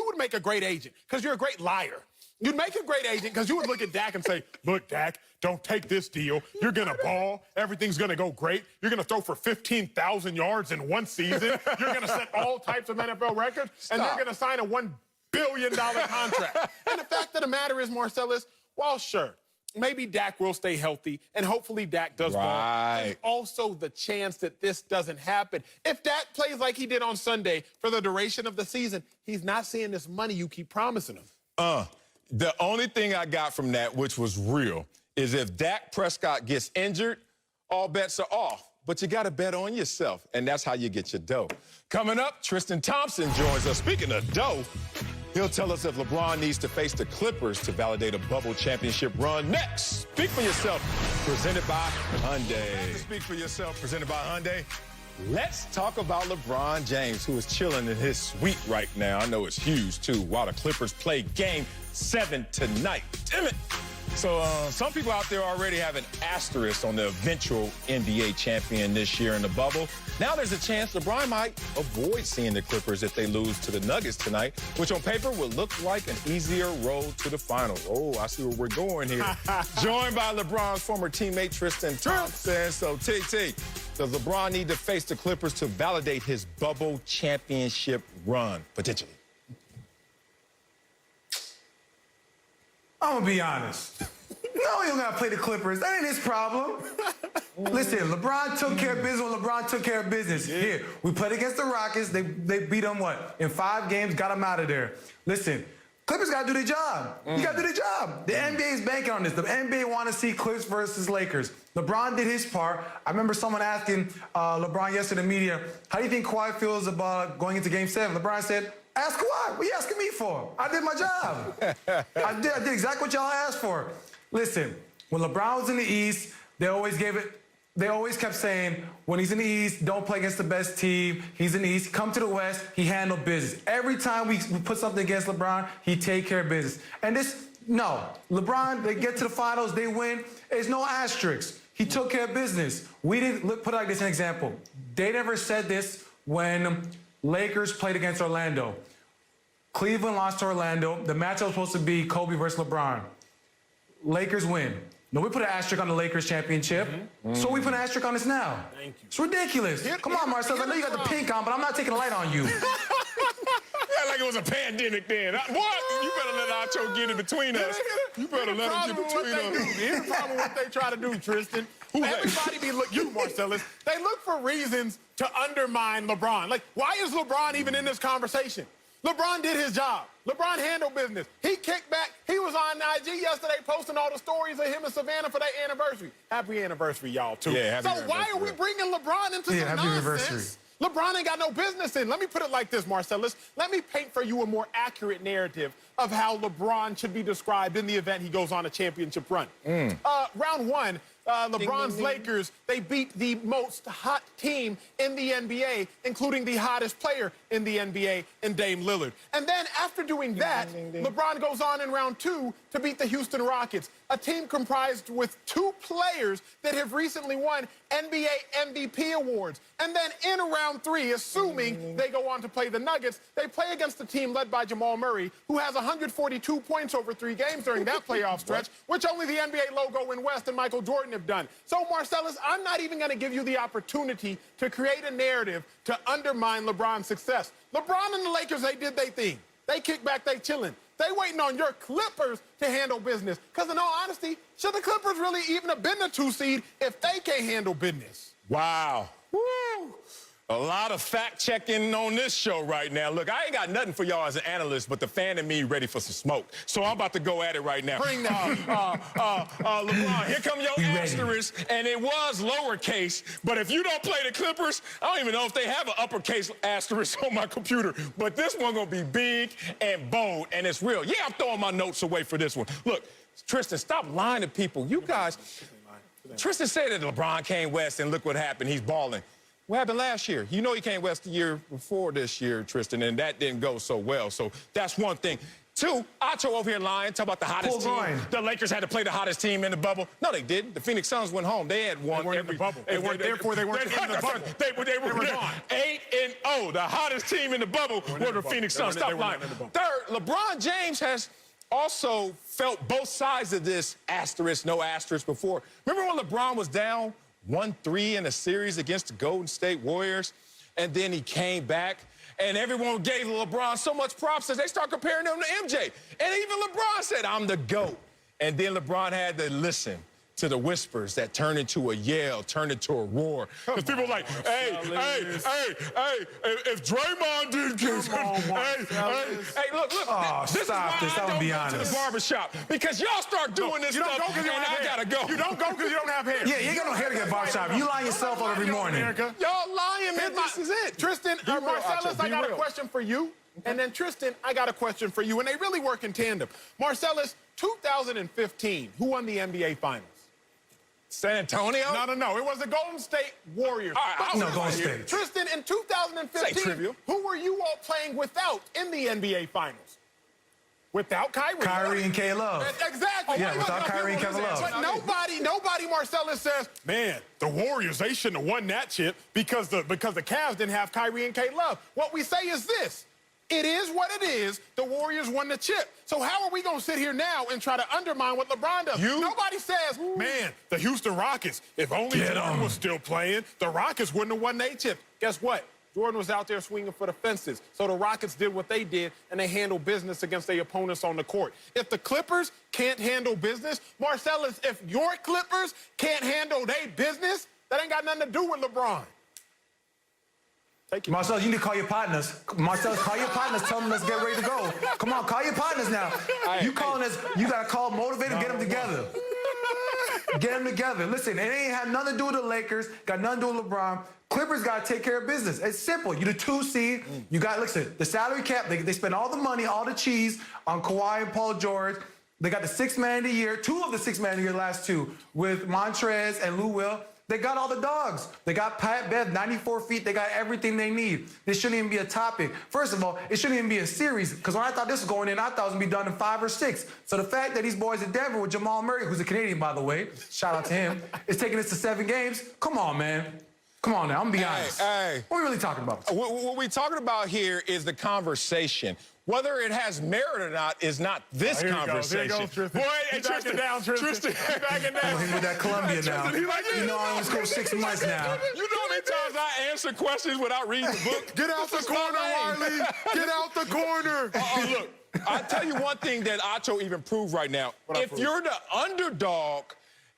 would make a great agent because you're a great liar. You'd make a great agent because you would look at Dak and say, look, Dak, don't take this deal. You're going to ball. Everything's going to go great. You're going to throw for 15,000 yards in one season. You're going to set all types of NFL records. And you're going to sign a $1 billion contract. And the fact of the matter is, Marcellus, well, sure, maybe Dak will stay healthy, and hopefully Dak does ball. There's also the chance that this doesn't happen. If Dak plays like he did on Sunday for the duration of the season, he's not seeing this money you keep promising him. The only thing I got from that, which was real, is if Dak Prescott gets injured, all bets are off. But you got to bet on yourself, and that's how you get your dough. Coming up, Tristan Thompson joins us. Speaking of dough, he'll tell us if LeBron needs to face the Clippers to validate a bubble championship run. Next, Speak for Yourself, presented by Hyundai. Speak for Yourself, presented by Hyundai. Let's talk about LeBron James, who is chilling in his suite right now. I know it's huge, too, while the Clippers play Game 7 tonight. Damn it. So some people out there already have an asterisk on the eventual NBA champion this year in the bubble. Now there's a chance LeBron might avoid seeing the Clippers if they lose to the Nuggets tonight, which on paper would look like an easier road to the finals. Oh, I see where we're going here. Joined by LeBron's former teammate Tristan Thompson. So, T, does LeBron need to face the Clippers to validate his bubble championship run, potentially? I'm going to be honest. No, he don't got to play the Clippers. That ain't his problem. Listen, LeBron took care of business when LeBron took care of business. Yeah. Here, we played against the Rockets. They beat them, what, in 5 games, got them out of there. Listen, Clippers got to do their job. You got to do their job. The NBA is banking on this. The NBA want to see Clips versus Lakers. LeBron did his part. I remember someone asking LeBron yesterday in the media, how do you think Kawhi feels about going into Game 7? LeBron said, ask Kawhi. What are you asking me for? I did my job. I did exactly what y'all asked for. Listen, when LeBron was in the East, they always kept saying, when he's in the East, don't play against the best team. He's in the East. Come to the West. He handled business. Every time we put something against LeBron, he take care of business. And LeBron, they get to the finals, they win. There's no asterisks. He took care of business. We didn't put it like this an example. They never said this when Lakers played against Orlando. Cleveland lost to Orlando. The matchup was supposed to be Kobe versus LeBron. Lakers win. No, we put an asterisk on the Lakers championship, so we put an asterisk on this now. Thank you. It's ridiculous. Come on, Marcel. I know you got the pink on, but I'm not taking a light on you. Yeah, like it was a pandemic then. What? You better let Acho get in between us. You better let him get between us. Here's the problem with what they try to do, Tristan. You, Marcellus, they look for reasons to undermine LeBron. Like, why is LeBron even in this conversation? LeBron did his job. LeBron handled business. He kicked back. He was on IG yesterday posting all the stories of him and Savannah for their anniversary. Happy anniversary, y'all, too. Yeah, happy anniversary. Why are we bringing LeBron into the happy nonsense? anniversary. LeBron ain't got no business in. Let me put it like this, Marcellus. Let me paint for you a more accurate narrative of how LeBron should be described in the event he goes on a championship run. Round 1, LeBron's Lakers, they beat the most hot team in the NBA, including the hottest player in the NBA, in Dame Lillard. And then after doing that, LeBron goes on in round 2 to beat the Houston Rockets, a team comprised with 2 players that have recently won NBA MVP awards. And then in round 3, assuming they go on to play the Nuggets, they play against a team led by Jamal Murray, who has 142 points over 3 games during that playoff stretch, which only the NBA logo in West and Michael Jordan have done. So, Marcellus, I'm not even going to give you the opportunity to create a narrative to undermine LeBron's success. LeBron and the Lakers, they did their thing. They kick back, they chilling. They waiting on your Clippers to handle business. Because in all honesty, should the Clippers really even have been the 2 seed if they can't handle business? Wow. Woo. A lot of fact-checking on this show right now. Look, I ain't got nothing for y'all as an analyst, but the fan in me ready for some smoke. So I'm about to go at it right now. Bring that. LeBron, here come your asterisk, and it was lowercase, but if you don't play the Clippers, I don't even know if they have an uppercase asterisk on my computer, but this one gonna be big and bold, and it's real. Yeah, I'm throwing my notes away for this one. Look, Tristan, stop lying to people. You guys, Tristan said that LeBron came west, and look what happened. He's balling. What happened last year? You know he came west the year before this year, Tristan, and that didn't go so well. So that's one thing. 2, Acho over here lying, talk about the hottest team. The Lakers had to play the hottest team in the bubble. No, they didn't. The Phoenix Suns went home. They had won in the bubble. Therefore, they weren't in the bubble. They were 8-0. The hottest team in the bubble were the Phoenix Suns. Stop lying. 3rd, LeBron James has also felt both sides of this asterisk, no asterisk before. Remember when LeBron was down 1-3 in a series against the Golden State Warriors, and then he came back, and everyone gave LeBron so much props as they start comparing him to MJ. And even LeBron said, I'm the GOAT. And then LeBron had to listen to the whispers that turned into a yell, turned into a roar. Because people were like, hey, if Draymond did this, hey, look. Oh, this is why stop this. I don't be go honest. to the barbershop. Because y'all start doing this stuff, and I gotta go. You don't go because you don't have hair. Yeah, you ain't got no hair to get barbershop. You line yourself up every morning. Y'all lying, man. This is it. Tristan, Marcellus, I got a question for you. And then, Tristan, I got a question for you. And they really work in tandem. Marcellus, 2015, who won the NBA Finals? San Antonio? No. It was the Golden State Warriors. No, Golden State. Tristan, in 2015, who were you all playing without in the NBA Finals? Without Kyrie. Kyrie and K-Love. Exactly. Yeah, without Kyrie and Kevin Love. But nobody, Marcellus says, man, the Warriors, they shouldn't have won that chip because the Cavs didn't have Kyrie and K-Love. What we say is this. It is what it is. The Warriors won the chip. So how are we going to sit here now and try to undermine what LeBron does? Nobody says, man, the Houston Rockets, if only Jordan was still playing, the Rockets wouldn't have won their chip. Guess what? Jordan was out there swinging for the fences. So the Rockets did what they did, and they handled business against their opponents on the court. If the Clippers can't handle business, Marcellus, if your Clippers can't handle their business, that ain't got nothing to do with LeBron. Marcel, you need to call your partners. Marcel, call your partners. Tell them let's get ready to go. Come on, call your partners now. You calling us, you got to call motivator, get them together. Get them together. Listen, it ain't had nothing to do with the Lakers, got nothing to do with LeBron. Clippers got to take care of business. It's simple. You're the 2 seed. You got, listen, the salary cap, they spend all the money, all the cheese on Kawhi and Paul George. They got the 6th man of the year, 2 of the 6th man of the year, last 2, with Montrez and Lou Will. They got all the dogs. They got Pat Bev, 94 feet. They got everything they need. This shouldn't even be a topic. First of all, it shouldn't even be a series, because when I thought this was going in, I thought it was going to be done in 5 or 6. So the fact that these boys in Denver with Jamal Murray, who's a Canadian, by the way, shout out to him, is taking this to 7 games, come on, man. Come on now, I'm going to be honest. What are we really talking about? What we're talking about here is the conversation. Whether it has merit or not is not this conversation. Here you go, Tristan. Boy, hey, Tristan. Down, Tristan. Backing down. Him with that Columbia now. You know I only scored 6 months now. You know how many times I answer questions without reading the book? Get out the corner, Wiley. Get out the corner. Look, I'll tell you one thing that Acho even proved right now. If you're the underdog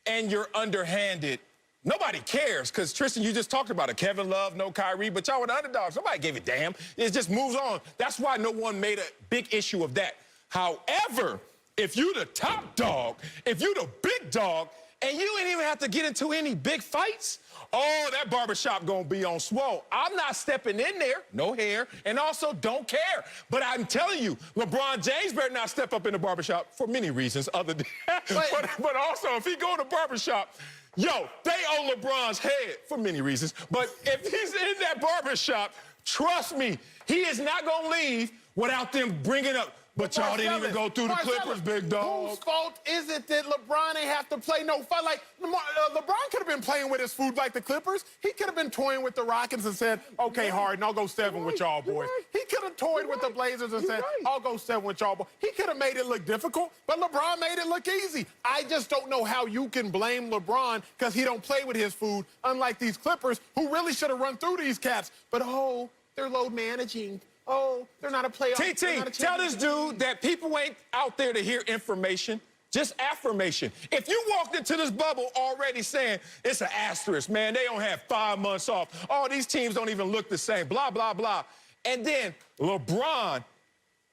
and you're underhanded, nobody cares, because, Tristan, you just talked about it. Kevin Love, no Kyrie, but y'all were the underdogs. Nobody gave a damn. It just moves on. That's why no one made a big issue of that. However, if you the top dog, if you the big dog, and you ain't even have to get into any big fights, oh, that barbershop gonna be on swole. I'm not stepping in there, no hair, and also don't care. But I'm telling you, LeBron James better not step up in the barbershop for many reasons other than but also, if he go to the barbershop, yo, they own LeBron's head for many reasons. But if he's in that barbershop, trust me, he is not going to leave without them bringing up. But y'all didn't even go through the Clippers, big dog. Whose fault is it that LeBron ain't have to play no fight? Like, LeBron could have been playing with his food like the Clippers. He could have been toying with the Rockets and said, okay, Harden, I'll go 7 with y'all boys. He could have toyed with the Blazers and said, I'll go 7 with y'all boys. He could have made it look difficult, but LeBron made it look easy. I just don't know how you can blame LeBron because he don't play with his food, unlike these Clippers, who really should have run through these cats. But, oh, they're load managing. Oh, they're not a playoff. TT, tell this dude that people ain't out there to hear information, just affirmation. If you walked into this bubble already saying it's an asterisk, man, they don't have 5 months off. Oh, these teams don't even look the same, blah, blah, blah. And then LeBron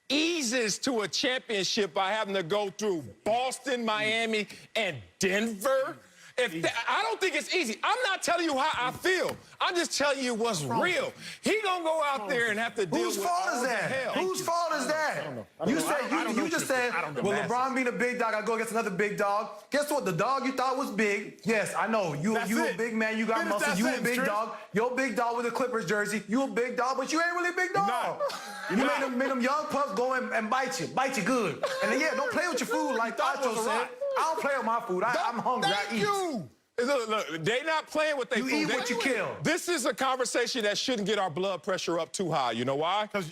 eases to a championship by having to go through Boston, Miami, and Denver. I don't think it's easy. I'm not telling you how I feel. I'm just telling you what's real. He gonna go out there and have to deal with all the hell. Whose fault is that? You just said, well, LeBron being a big dog, I go against another big dog. Guess what? The dog you thought was big. Yes, I know. You a big man. You got muscles. You a big dog. You're a big dog with a Clippers jersey. You a big dog, but you ain't really a big dog. You made them young pups go and bite you good. And then, yeah, don't play with your food like Acho said. I don't play with my food. I'm hungry. I eat. Look, they not playing with their food. You eat what you kill. This is a conversation that shouldn't get our blood pressure up too high. You know why? Because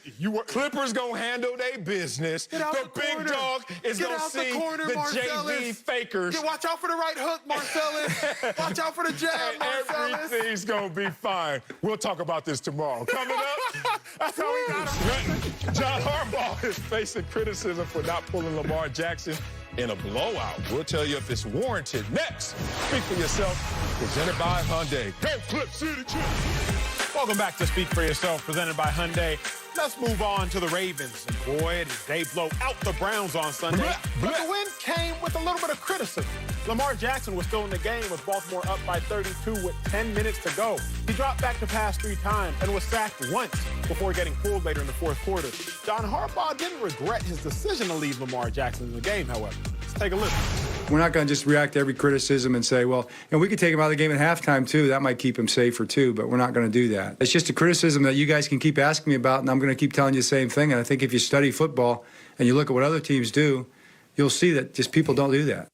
Clippers gonna handle their business. The big dog is gonna see the JV fakers. Watch out for the right hook, Marcellus. Watch out for the jab, Marcellus. Everything's gonna be fine. We'll talk about this tomorrow. Coming up, that's how we got him. John Harbaugh is facing criticism for not pulling Lamar Jackson in a blowout. We'll tell you if it's warranted. Next, Speak for Yourself, presented by Hyundai. Go Clip City Chiefs. Welcome back to Speak for Yourself, presented by Hyundai. Let's move on to the Ravens. And boy, did they blow out the Browns on Sunday. But the win came with a little bit of criticism. Lamar Jackson was still in the game with Baltimore up by 32 with 10 minutes to go. He dropped back to pass 3 times and was sacked once before getting pulled later in the 4th quarter. John Harbaugh didn't regret his decision to leave Lamar Jackson in the game, however. Let's take a listen. We're not going to just react to every criticism and say, well, we could take him out of the game at halftime, too. That might keep him safer, too, but we're not going to do that. It's just a criticism that you guys can keep asking me about, and I'm going to keep telling you the same thing. And I think if you study football and you look at what other teams do, you'll see that just people don't do that.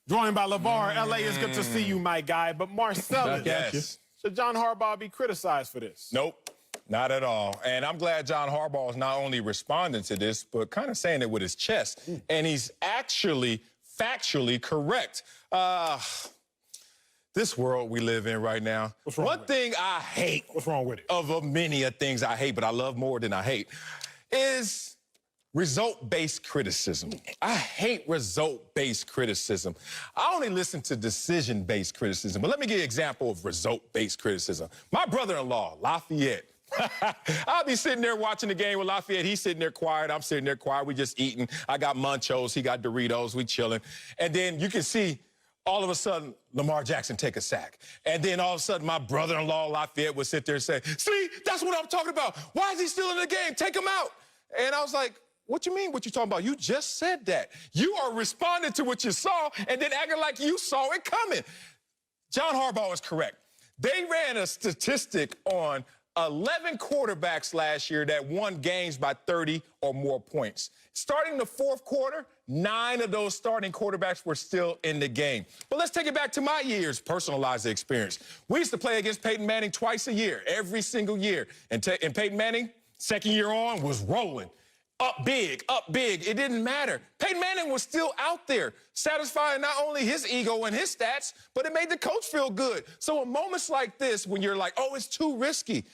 Joined by LeVar. L.A. is good to see you, my guy. But Marcellus, Yes. should John Harbaugh be criticized for this? Nope, not at all. And I'm glad John Harbaugh is not only responding to this, but kind of saying it with his chest. And he's actually factually correct. This world we live in right now, one thing I hate, What's wrong with it? of many things I hate, but I love more than I hate, is result-based criticism. I hate result-based criticism. I only listen to decision-based criticism. But let me give you an example of result-based criticism. My brother-in-law, Lafayette, I'll be sitting there watching the game with Lafayette. He's sitting there quiet. I'm sitting there quiet. We just eating. I got Munchos. He got Doritos. We chilling. And then you can see all of a sudden Lamar Jackson take a sack. And then all of a sudden my brother-in-law, Lafayette, would sit there and say, see, that's what I'm talking about. Why is he still in the game? Take him out. And I was like, what you mean what you talking about? You just said that. You are responding to what you saw and then acting like you saw it coming. John Harbaugh is correct. They ran a statistic on 11 quarterbacks last year that won games by 30 or more points. Starting the fourth quarter, 9 of those starting quarterbacks were still in the game. But let's take it back to my years, personalized experience. We used to play against Peyton Manning twice a year, every single year. And Peyton Manning, second year on, was rolling. Up big, up big. It didn't matter. Peyton Manning was still out there, satisfying not only his ego and his stats, but it made the coach feel good. So in moments like this, when you're like, oh, it's too risky,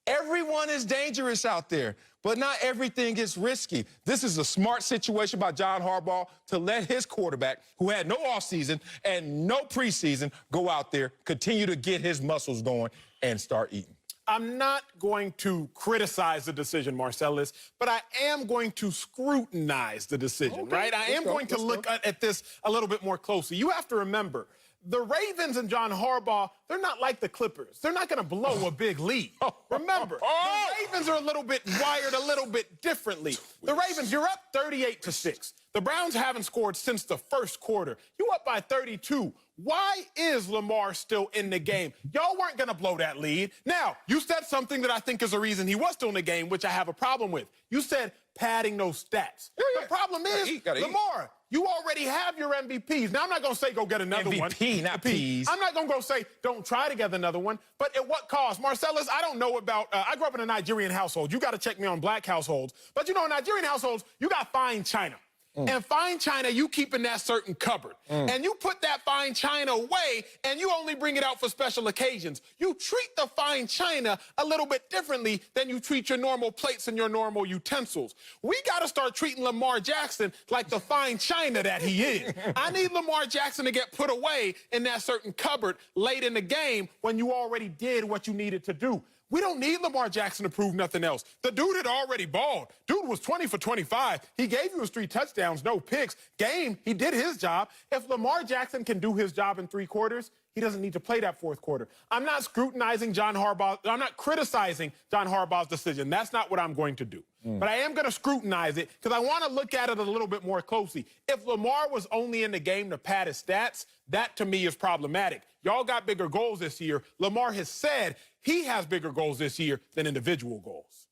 everyone is dangerous out there, but not everything is risky. This is a smart situation by John Harbaugh to let his quarterback, who had no offseason and no preseason, go out there, continue to get his muscles going, and start eating. I'm not going to criticize the decision, Marcellus, but I am going to scrutinize the decision, right? I am going to look at this a little bit more closely. You have to remember, the Ravens and John Harbaugh, they're not like the Clippers. They're not going to blow a big lead. Remember, the Ravens are a little bit wired a little bit differently. The Ravens, you're up 38-6. The Browns haven't scored since the first quarter. You up by 32. Why is Lamar still in the game? Y'all weren't going to blow that lead. Now, you said something that I think is a reason he was still in the game, which I have a problem with. You said padding those stats. The problem is, Lamar, you already have your MVPs. Now, I'm not going to say go get another one. MVP, not peas. I'm not going to go say don't try to get another one. But at what cost? Marcellus, I don't know about, I grew up in a Nigerian household. You got to check me on black households. But, you know, in Nigerian households, you got fine china. And fine china, you keep in that certain cupboard. And you put that fine china away, and you only bring it out for special occasions. You treat the fine china a little bit differently than you treat your normal plates and your normal utensils. We got to start treating Lamar Jackson like the fine china that he is. I need Lamar Jackson to get put away in that certain cupboard late in the game when you already did what you needed to do. We don't need Lamar Jackson to prove nothing else. The dude had already balled. Dude was 20 for 25. He gave you his 3 touchdowns, no picks. Game, he did his job. If Lamar Jackson can do his job in 3 quarters, he doesn't need to play that 4th quarter. I'm not scrutinizing John Harbaugh. I'm not criticizing John Harbaugh's decision. That's not what I'm going to do. But I am going to scrutinize it because I want to look at it a little bit more closely. If Lamar was only in the game to pad his stats, that to me is problematic. Y'all got bigger goals this year. Lamar has said he has bigger goals this year than individual goals.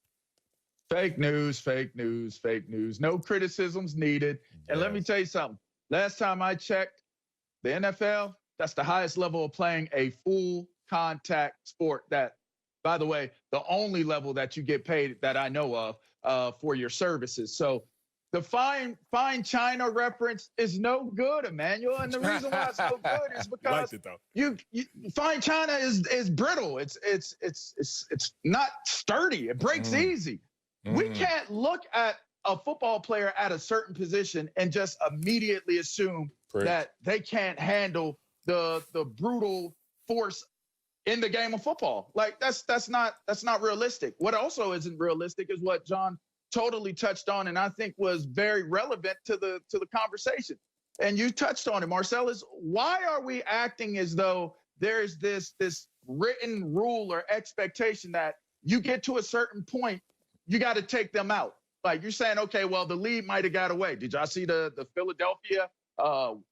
Fake news, fake news, fake news. No criticisms needed. And let me tell you something. Last time I checked, the NFL, that's the highest level of playing a full contact sport. That, by the way, the only level that you get paid that I know of for your services. So the fine china reference is no good, Emmanuel. And the reason why it's no good is because you fine china is brittle. It's not sturdy. It breaks easy. We can't look at a football player at a certain position and just immediately assume that they can't handle the brutal force in the game of football. Like that's not realistic. What also isn't realistic is what John totally touched on, and I think was very relevant to the conversation. And you touched on it, Marcellus. Why are we acting as though there's this written rule or expectation that you get to a certain point, you got to take them out? Like you're saying, okay, well, the lead might have got away. Did y'all see the Philadelphia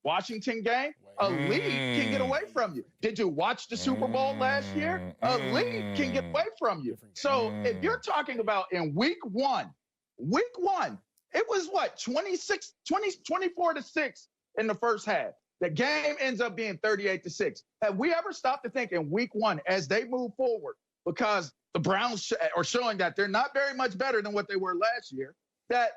Washington game? A lead can get away from you. Did you watch the Super Bowl last year? A lead can get away from you. So if you're talking about in week one, it was what, 24-6 in the first half. The game ends up being 38-6. Have we ever stopped to think in week one as they move forward, because the Browns are showing that they're not very much better than what they were last year, that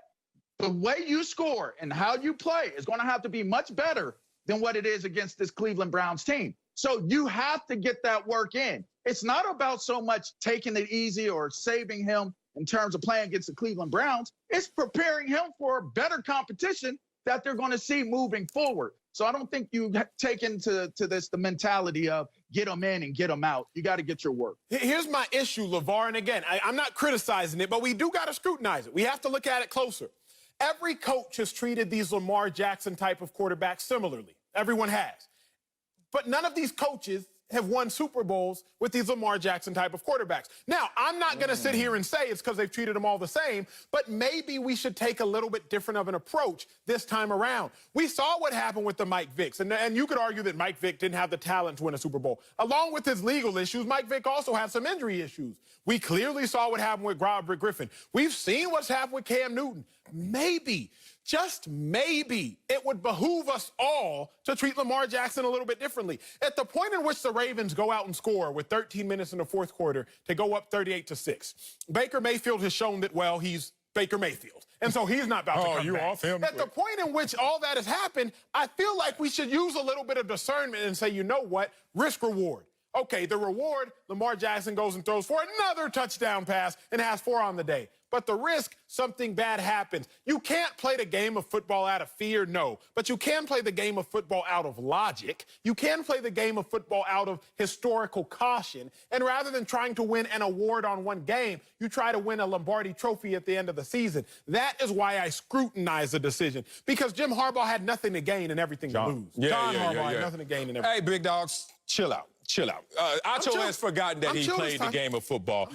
the way you score and how you play is going to have to be much better than what it is against this Cleveland Browns team. So you have to get that work in. It's not about so much taking it easy or saving him in terms of playing against the Cleveland Browns. It's preparing him for better competition that they're going to see moving forward. So I don't think you take into this the mentality of get them in and get them out. You got to get your work. Here's my issue, LeVar, and again, I'm not criticizing it, but we do got to scrutinize it. We have to look at it closer. Every coach has treated these Lamar Jackson type of quarterbacks similarly. Everyone has. But none of these coaches have won Super Bowls with these Lamar Jackson type of quarterbacks. Now, I'm not going to sit here and say it's because they've treated them all the same, but maybe we should take a little bit different of an approach this time around. We saw what happened with the Mike Vicks, and you could argue that Mike Vick didn't have the talent to win a Super Bowl. Along with his legal issues, Mike Vick also had some injury issues. We clearly saw what happened with Robert Griffin. We've seen what's happened with Cam Newton. Maybe, just maybe, it would behoove us all to treat Lamar Jackson a little bit differently. At the point in which the Ravens go out and score with 13 minutes in the fourth quarter to go up 38-6, Baker Mayfield has shown that, well, he's Baker Mayfield. And so he's not about to come back. Off him. At the point in which all that has happened, I feel like we should use a little bit of discernment and say, you know what, risk reward. Okay, the reward, Lamar Jackson goes and throws for another touchdown pass and has 4 on the day. But the risk, something bad happens. You can't play the game of football out of fear, no. But you can play the game of football out of logic. You can play the game of football out of historical caution. And rather than trying to win an award on one game, you try to win a Lombardi trophy at the end of the season. That is why I scrutinize the decision. Because Jim Harbaugh had nothing to gain and everything to lose. John Harbaugh had nothing to gain and everything. Hey, big dogs, chill out. Chill out. Acho has forgotten that he played the game of football.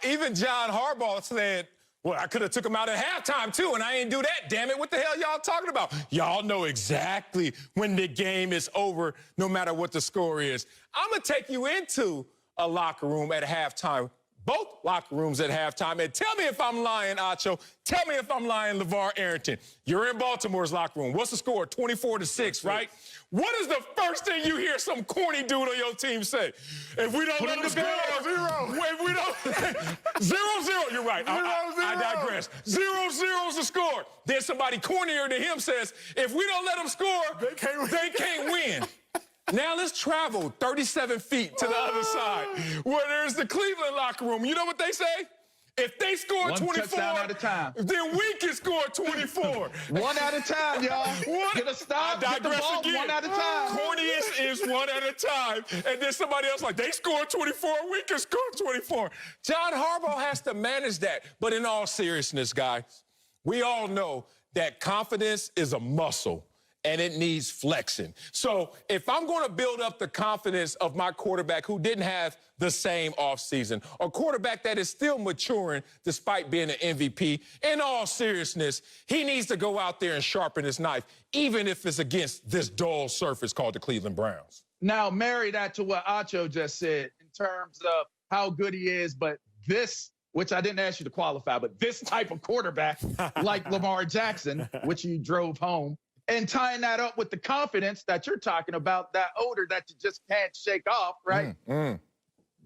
Even John Harbaugh said, well, I could have took him out at halftime, too, and I ain't do that, damn it. What the hell y'all talking about? Y'all know exactly when the game is over, no matter what the score is. I'm going to take you into a locker room at halftime, both locker rooms at halftime, and tell me if I'm lying, Acho. Tell me if I'm lying, LeVar Arrington. You're in Baltimore's locker room. What's the score? 24-6, right? What is the first thing you hear some corny dude on your team say? If we don't let them score, 0-0. If we don't, 0-0. You're right. I digress. 0-0 is the score. Then somebody cornier than him says, if we don't let them score, they can't win. Now let's travel 37 feet to the other side, where there's the Cleveland locker room. You know what they say? If they score 24, at a time. then we can score 24. One at a time, y'all. Get a stop, get the ball, again. 1 at a time. Corniest is 1 at a time. And then somebody else like, they scored 24, we can score 24. John Harbaugh has to manage that. But in all seriousness, guys, we all know that confidence is a muscle, and it needs flexing. So if I'm going to build up the confidence of my quarterback who didn't have the same offseason, a quarterback that is still maturing despite being an MVP, in all seriousness, he needs to go out there and sharpen his knife, even if it's against this dull surface called the Cleveland Browns. Now, marry that to what Acho just said in terms of how good he is, but this, which I didn't ask you to qualify, but this type of quarterback like Lamar Jackson, which you drove home, and tying that up with the confidence that you're talking about, that odor that you just can't shake off, right?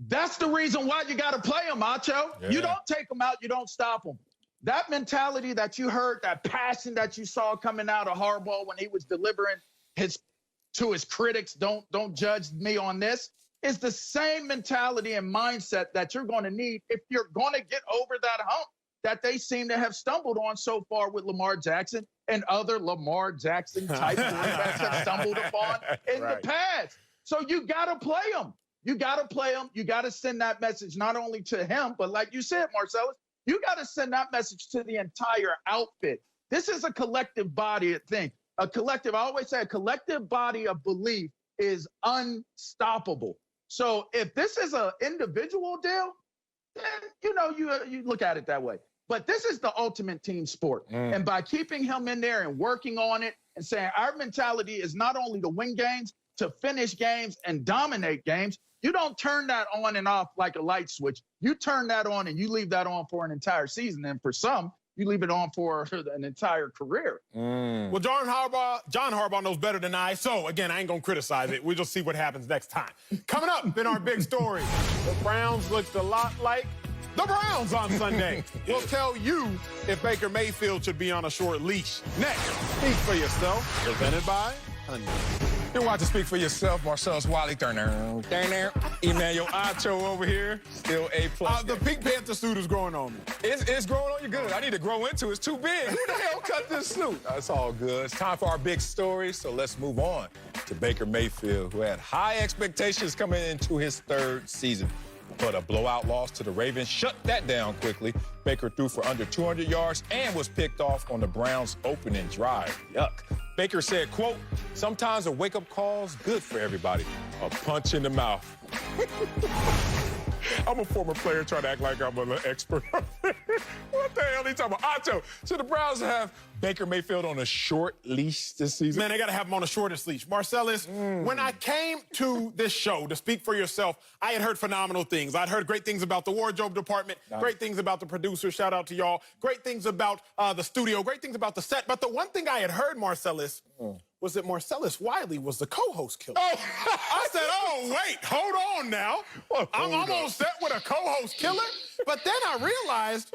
That's the reason why you got to play him, Acho. Yeah. You don't take him out. You don't stop him. That mentality that you heard, that passion that you saw coming out of Harbaugh when he was delivering to his critics, don't judge me on this, is the same mentality and mindset that you're going to need if you're going to get over that hump that they seem to have stumbled on so far with Lamar Jackson and other Lamar Jackson type quarterbacks have stumbled upon in the past. So you got to play him. You got to play him. You got to send that message not only to him, but like you said, Marcellus, you got to send that message to the entire outfit. This is a collective body thing. I always say a collective body of belief is unstoppable. So if this is an individual deal, then, you look at it that way. But this is the ultimate team sport. And by keeping him in there and working on it and saying our mentality is not only to win games, to finish games and dominate games, you don't turn that on and off like a light switch. You turn that on and you leave that on for an entire season. And for some, you leave it on for an entire career. Well, John Harbaugh knows better than I. So, again, I ain't going to criticize it. We'll just see what happens next time. Coming up in our big story, the Browns looked a lot like the Browns on Sunday. We'll tell you if Baker Mayfield should be on a short leash. Next, Speak for Yourself, presented by Hyundai. You're watching Speak for Yourself. Marcellus Wiley, Emmanuel Acho over here, still A+. The Pink Panther suit is growing on me. It's growing on you good. I need to grow into it. It's too big. Who the hell cut this suit? That's all good. It's time for our big story, so let's move on to Baker Mayfield, who had high expectations coming into his third season. But a blowout loss to the Ravens shut that down quickly. Baker threw for under 200 yards and was picked off on the Browns' opening drive. Yuck. Baker said, quote, "Sometimes a wake-up call's good for everybody. A punch in the mouth." I'm a former player trying to act like I'm an expert. What the hell are you talking about? Acho, should the Browns have Baker Mayfield on a short leash this season? Man, they got to have him on the shortest leash. Marcellus, when I came to this show to Speak for Yourself, I had heard phenomenal things. I'd heard great things about the wardrobe department, great things about the producers, shout out to y'all, great things about the studio, great things about the set. But the one thing I had heard, Marcellus, was that Marcellus Wiley was the co-host killer. Oh. I said, oh, wait, hold on now. I'm on set with a co-host killer? But then I realized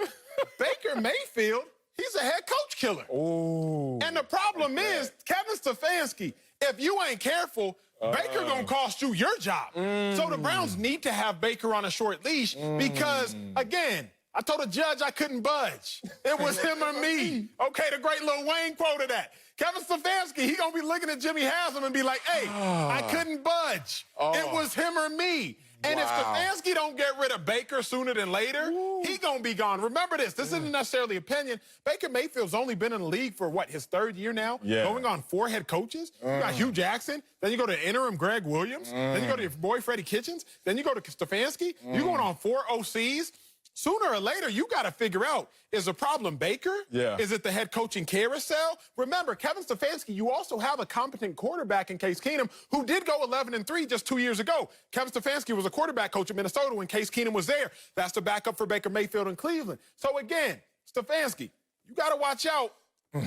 Baker Mayfield, he's a head coach killer. Oh. And the problem is, Kevin Stefanski, if you ain't careful, Baker gonna cost you your job. So the Browns need to have Baker on a short leash because, again, I told a judge I couldn't budge. It was him or me. Okay, the great Lil Wayne quoted that. Kevin Stefanski, he gonna be looking at Jimmy Haslam and be like, hey, I couldn't budge. It was him or me. And if Stefanski don't get rid of Baker sooner than later, he gonna be gone. Remember this isn't necessarily opinion. Baker Mayfield's only been in the league for, what, his third year now? Going on 4 head coaches. You got Hugh Jackson, then you go to interim Greg Williams, then you go to your boy Freddie Kitchens, then you go to Stefanski. You're going on 4 OCs. Sooner or later, you got to figure out, is the problem Baker? Is it the head coaching carousel? Remember, Kevin Stefanski, you also have a competent quarterback in Case Keenum, who did go 11-3 just 2 years ago. Kevin Stefanski was a quarterback coach in Minnesota when Case Keenum was there. That's the backup for Baker Mayfield in Cleveland. So again, Stefanski, you got to watch out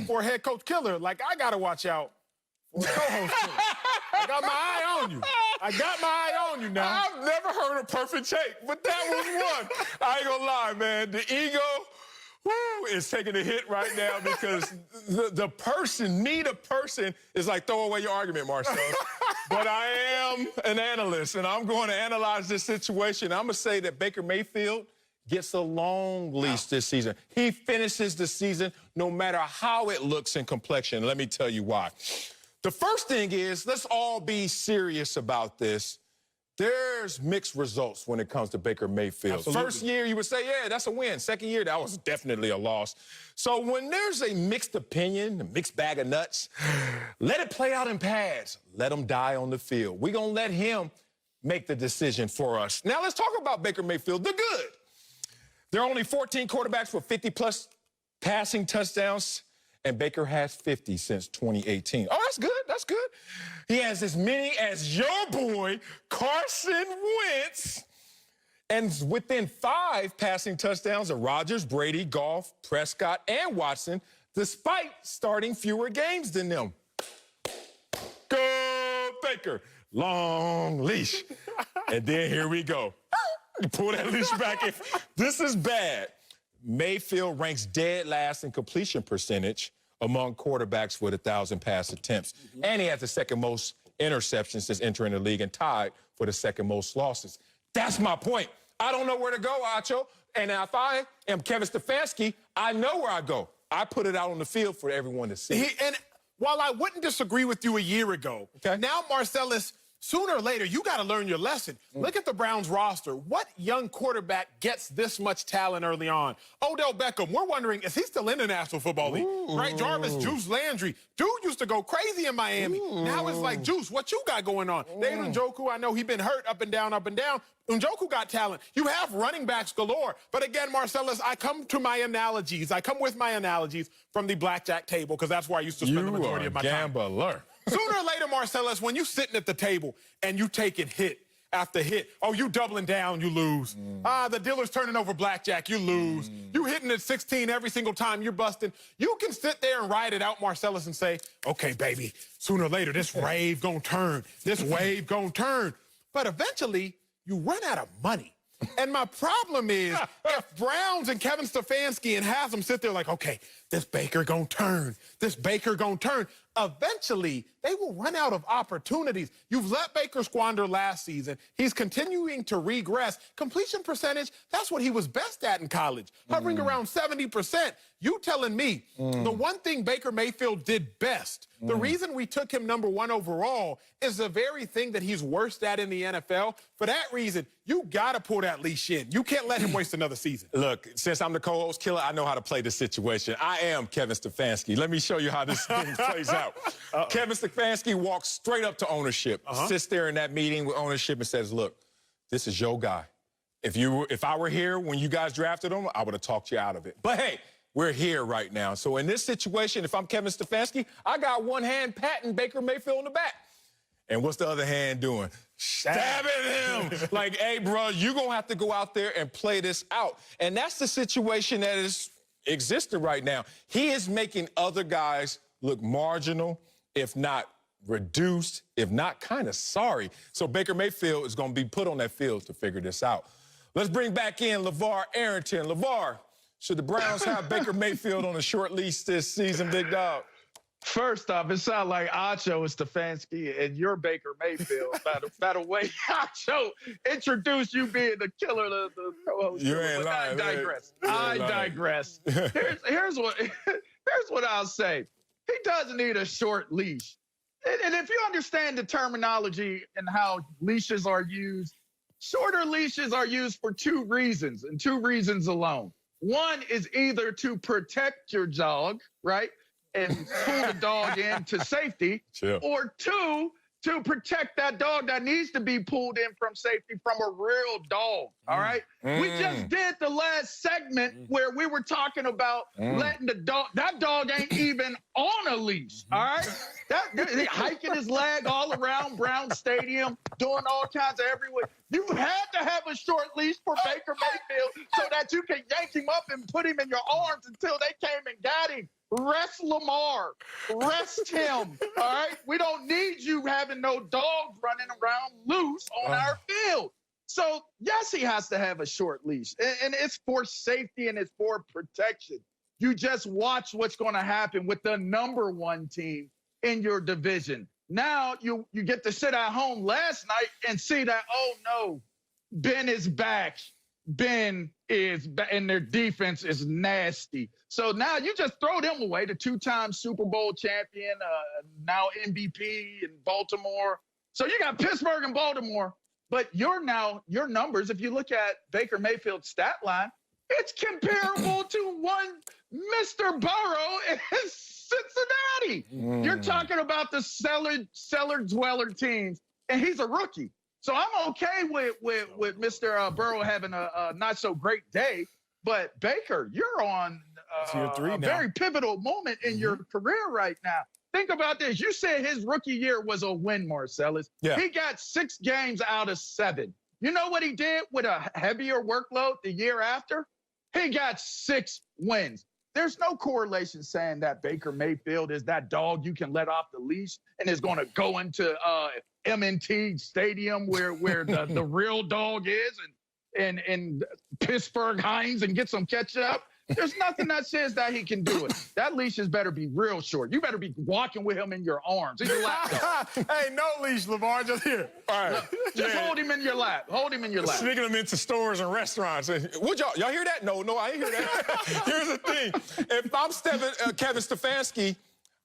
for a head coach killer like I got to watch out for a co-host killer. I got my eye on you. I got my eye on you now. I've never heard a perfect take, but that was one. I ain't gonna lie, man. The ego is taking a hit right now because the person is like, throw away your argument, Marcel. But I am an analyst, and I'm going to analyze this situation. I'm going to say that Baker Mayfield gets a long leash this season. He finishes the season no matter how it looks in complexion. Let me tell you why. The first thing is, let's all be serious about this. There's mixed results when it comes to Baker Mayfield. Absolutely. First year, you would say, yeah, that's a win. Second year, that was definitely a loss. So when there's a mixed opinion, a mixed bag of nuts, let it play out in pads. Let him die on the field. We're going to let him make the decision for us. Now, let's talk about Baker Mayfield, the good. There are only 14 quarterbacks with 50-plus passing touchdowns, and Baker has 50 since 2018. Oh, that's good. That's good. He has as many as your boy, Carson Wentz, and within 5 passing touchdowns of Rodgers, Brady, Goff, Prescott, and Watson, despite starting fewer games than them. Go, Baker. Long leash. And then here we go. You pull that leash back in. This is bad. Mayfield ranks dead last in completion percentage among quarterbacks with 1,000 pass attempts. And he has the second most interceptions since entering the league and tied for the second most losses. That's my point. I don't know where to go, Acho. And if I am Kevin Stefanski, I know where I go. I put it out on the field for everyone to see. And while I wouldn't disagree with you a year ago, now, Marcellus, Sooner or later, you got to learn your lesson. Look at the Browns roster. What young quarterback gets this much talent early on? Odell Beckham, we're wondering, is he still in the National Football League? Right? Jarvis, Juice Landry. Dude used to go crazy in Miami. Now it's like, Juice, what you got going on? David Njoku, I know he's been hurt up and down, up and down. Njoku got talent. You have running backs galore. But again, Marcellus, I come to my analogies. I come with my analogies from the blackjack table because that's where I used to spend the majority of my time. Gambler. Sooner or later, Marcellus, when you sitting at the table and you taking hit after hit, oh, you doubling down, you lose. The dealer's turning over blackjack, you lose. You hitting at 16 every single time you're busting. You can sit there and ride it out, Marcellus, and say, okay, baby, sooner or later, this wave gonna turn. This wave gonna turn. But eventually, you run out of money. And my problem is, if Browns and Kevin Stefanski and Haslam sit there like, okay, this Baker gonna turn, this Baker gonna turn, eventually they will run out of opportunities. You've let Baker squander last season. He's continuing to regress. Completion percentage, that's what he was best at in college, hovering around 70%. You telling me the one thing Baker Mayfield did best, the reason we took him #1 overall is the very thing that he's worst at in the NFL. For that reason, you got to pull that leash in. You can't let him waste another season. Look, since I'm the co-host killer, I know how to play this situation. I am Kevin Stefanski. Let me show you how this thing plays out. Kevin Stefanski walks straight up to ownership, sits there in that meeting with ownership and says, look, this is your guy. If I were here when you guys drafted him, I would have talked you out of it. But hey, we're here right now. So in this situation, if I'm Kevin Stefanski, I got one hand patting Baker Mayfield in the back. And what's the other hand doing? Stabbing him. Like, hey, bro, you're going to have to go out there and play this out. And that's the situation that is existing right now. He is making other guys look marginal, if not reduced, if not kind of sorry. So Baker Mayfield is going to be put on that field to figure this out. Let's bring back in LeVar Arrington. LeVar, should the Browns have Baker Mayfield on a short leash this season, big dog? First off, it sounds like Acho is Stefanski and you're Baker Mayfield. By the way, Acho introduced you being the killer, the co-host. You ain't lying. I digress. Here's what I'll say. He doesn't need a short leash. And if you understand the terminology and how leashes are used, shorter leashes are used for 2 reasons, and 2 reasons alone. One is either to protect your dog, right, and pull the dog into safety, or 2, to protect that dog that needs to be pulled in from safety from a real dog, all right? We just did the last segment where we were talking about letting the dog, that dog ain't even on a leash, all right? He hiking his leg all around Brown Stadium, doing all kinds of everywhere. You had to have a short leash for Baker Mayfield so that you can yank him up and put him in your arms until they came and got him. Rest Lamar. Rest him. All right? We don't need you having no dogs running around loose on our field. So, yes, he has to have a short leash. And it's for safety and it's for protection. You just watch what's going to happen with the #1 team in your division. Now you get to sit at home last night and see that, oh, no, Ben is back. Ben is back, and their defense is nasty. So now you just throw them away, the 2-time Super Bowl champion, now MVP in Baltimore. So you got Pittsburgh and Baltimore, but your numbers, if you look at Baker Mayfield's stat line, it's comparable to one Mr. Burrow in Cincinnati. You're talking about the cellar dweller teams, and he's a rookie. So I'm okay with Mr. Burrow having a not so great day, but Baker, you're on a very pivotal moment in your career right now. Think about this. You said his rookie year was a win, Marcellus. Yeah. He got 6 games out of 7. You know what he did with a heavier workload the year after? He got 6 wins. There's no correlation saying that Baker Mayfield is that dog you can let off the leash and is going to go into M&T Stadium where the real dog is and Pittsburgh Heinz and get some ketchup. There's nothing that says that he can do it. That leash is better be real short. You better be walking with him in your arms. In your lap. Hey, no leash, LeVar, just here. All right. Just hold him in your lap. Hold him in your lap. Sneaking them into stores and restaurants. Would y'all hear that? No, I ain't hear that. Here's the thing. If I'm Kevin Stefanski,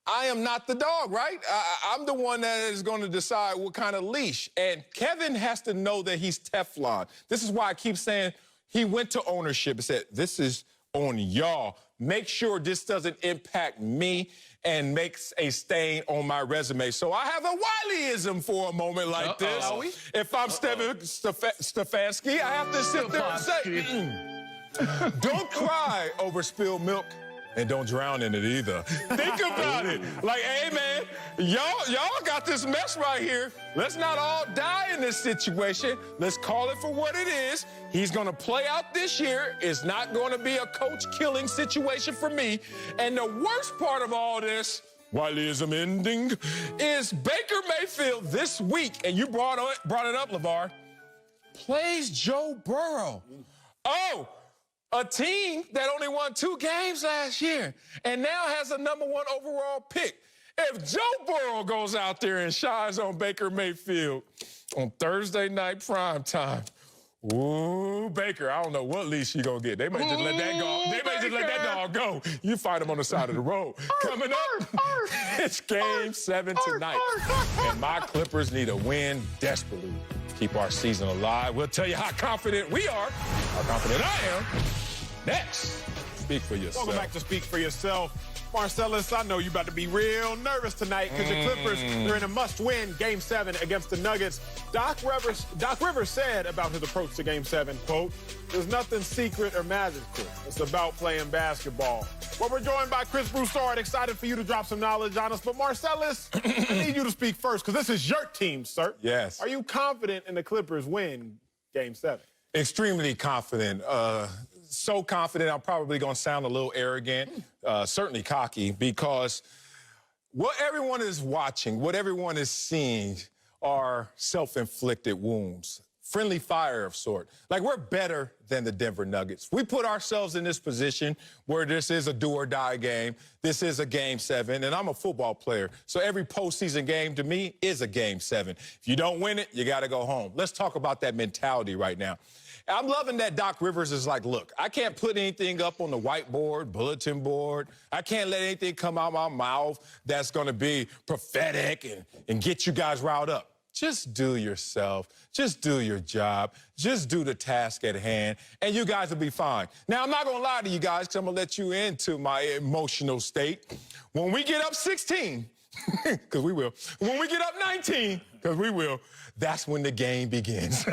I am not the dog, right? I'm the one that is going to decide what kind of leash. And Kevin has to know that he's Teflon. This is why I keep saying he went to ownership and said, this is on y'all. Make sure this doesn't impact me and makes a stain on my resume. So I have a Wileyism for a moment like this. If I'm Stefanski, I have to sit there and say, don't cry over spilled milk. And don't drown in it either. Think about it. Like, hey, man, y'all got this mess right here. Let's not all die in this situation. Let's call it for what it is. He's going to play out this year. It's not going to be a coach-killing situation for me. And the worst part of all this, Wileyism ending, is Baker Mayfield this week, and you brought it up, LeVar, plays Joe Burrow. Oh, a team that only won 2 games last year and now has a #1 overall pick. If Joe Burrow goes out there and shines on Baker Mayfield on Thursday night primetime, ooh, Baker, I don't know what leash you gonna get. They may just let that go. They may just let that dog go. You fight him on the side of the road. Coming up, it's Game 7 tonight. And my Clippers need a win desperately to keep our season alive. We'll tell you how confident we are, how confident I am. Next, Speak for Yourself. Welcome back to Speak for Yourself. Marcellus, I know you're about to be real nervous tonight because your Clippers are in a must-win Game 7 against the Nuggets. Doc Rivers said about his approach to Game 7, quote, "There's nothing secret or magical. It's about playing basketball." Well, we're joined by Chris Broussard, excited for you to drop some knowledge on us. But Marcellus, I need you to speak first because this is your team, sir. Yes. Are you confident in the Clippers win Game 7? Extremely confident. So confident I'm probably going to sound a little arrogant, certainly cocky, because what everyone is watching, what everyone is seeing are self-inflicted wounds. Friendly fire of sort. Like, we're better than the Denver Nuggets. We put ourselves in this position where this is a do-or-die game. This is a Game 7, and I'm a football player. So every postseason game to me is a Game 7. If you don't win it, you got to go home. Let's talk about that mentality right now. I'm loving that Doc Rivers is like, look, I can't put anything up on the whiteboard, bulletin board. I can't let anything come out of my mouth that's going to be prophetic and get you guys riled up. Just do yourself. Just do your job. Just do the task at hand, and you guys will be fine. Now, I'm not going to lie to you guys because I'm going to let you into my emotional state. When we get up 16, because we will. When we get up 19, because we will, that's when the game begins.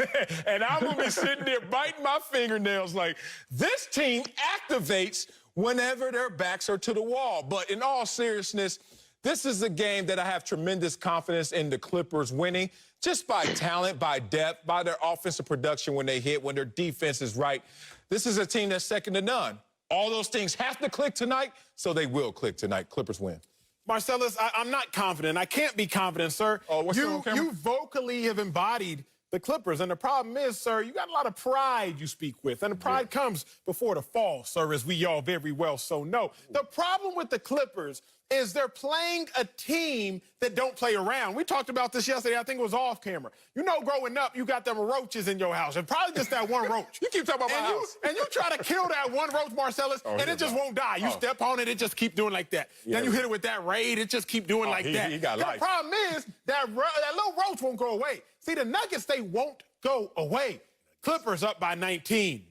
And I'm going to be sitting there biting my fingernails like, this team activates whenever their backs are to the wall. But in all seriousness, this is a game that I have tremendous confidence in the Clippers winning, just by talent, by depth, by their offensive production when they hit, when their defense is right. This is a team that's second to none. All those things have to click tonight, so they will click tonight. Clippers win. Marcellus, I'm not confident. I can't be confident, sir. Oh, what's on camera? You vocally have embodied the Clippers, and the problem is, sir, you got a lot of pride you speak with, and the pride comes before the fall, sir, as we all very well so know. The problem with the Clippers is they're playing a team that don't play around. We talked about this yesterday. I think it was off camera. You know, growing up, you got them roaches in your house, and probably just that one roach. You keep talking about my house. And you try to kill that one roach, Marcellus, and it just won't die. You step on it, it just keep doing like that. Then you hit it with that raid, it just keep doing like that. He got life. The problem is that little roach won't go away. See, the Nuggets, they won't go away. Clippers up by 19.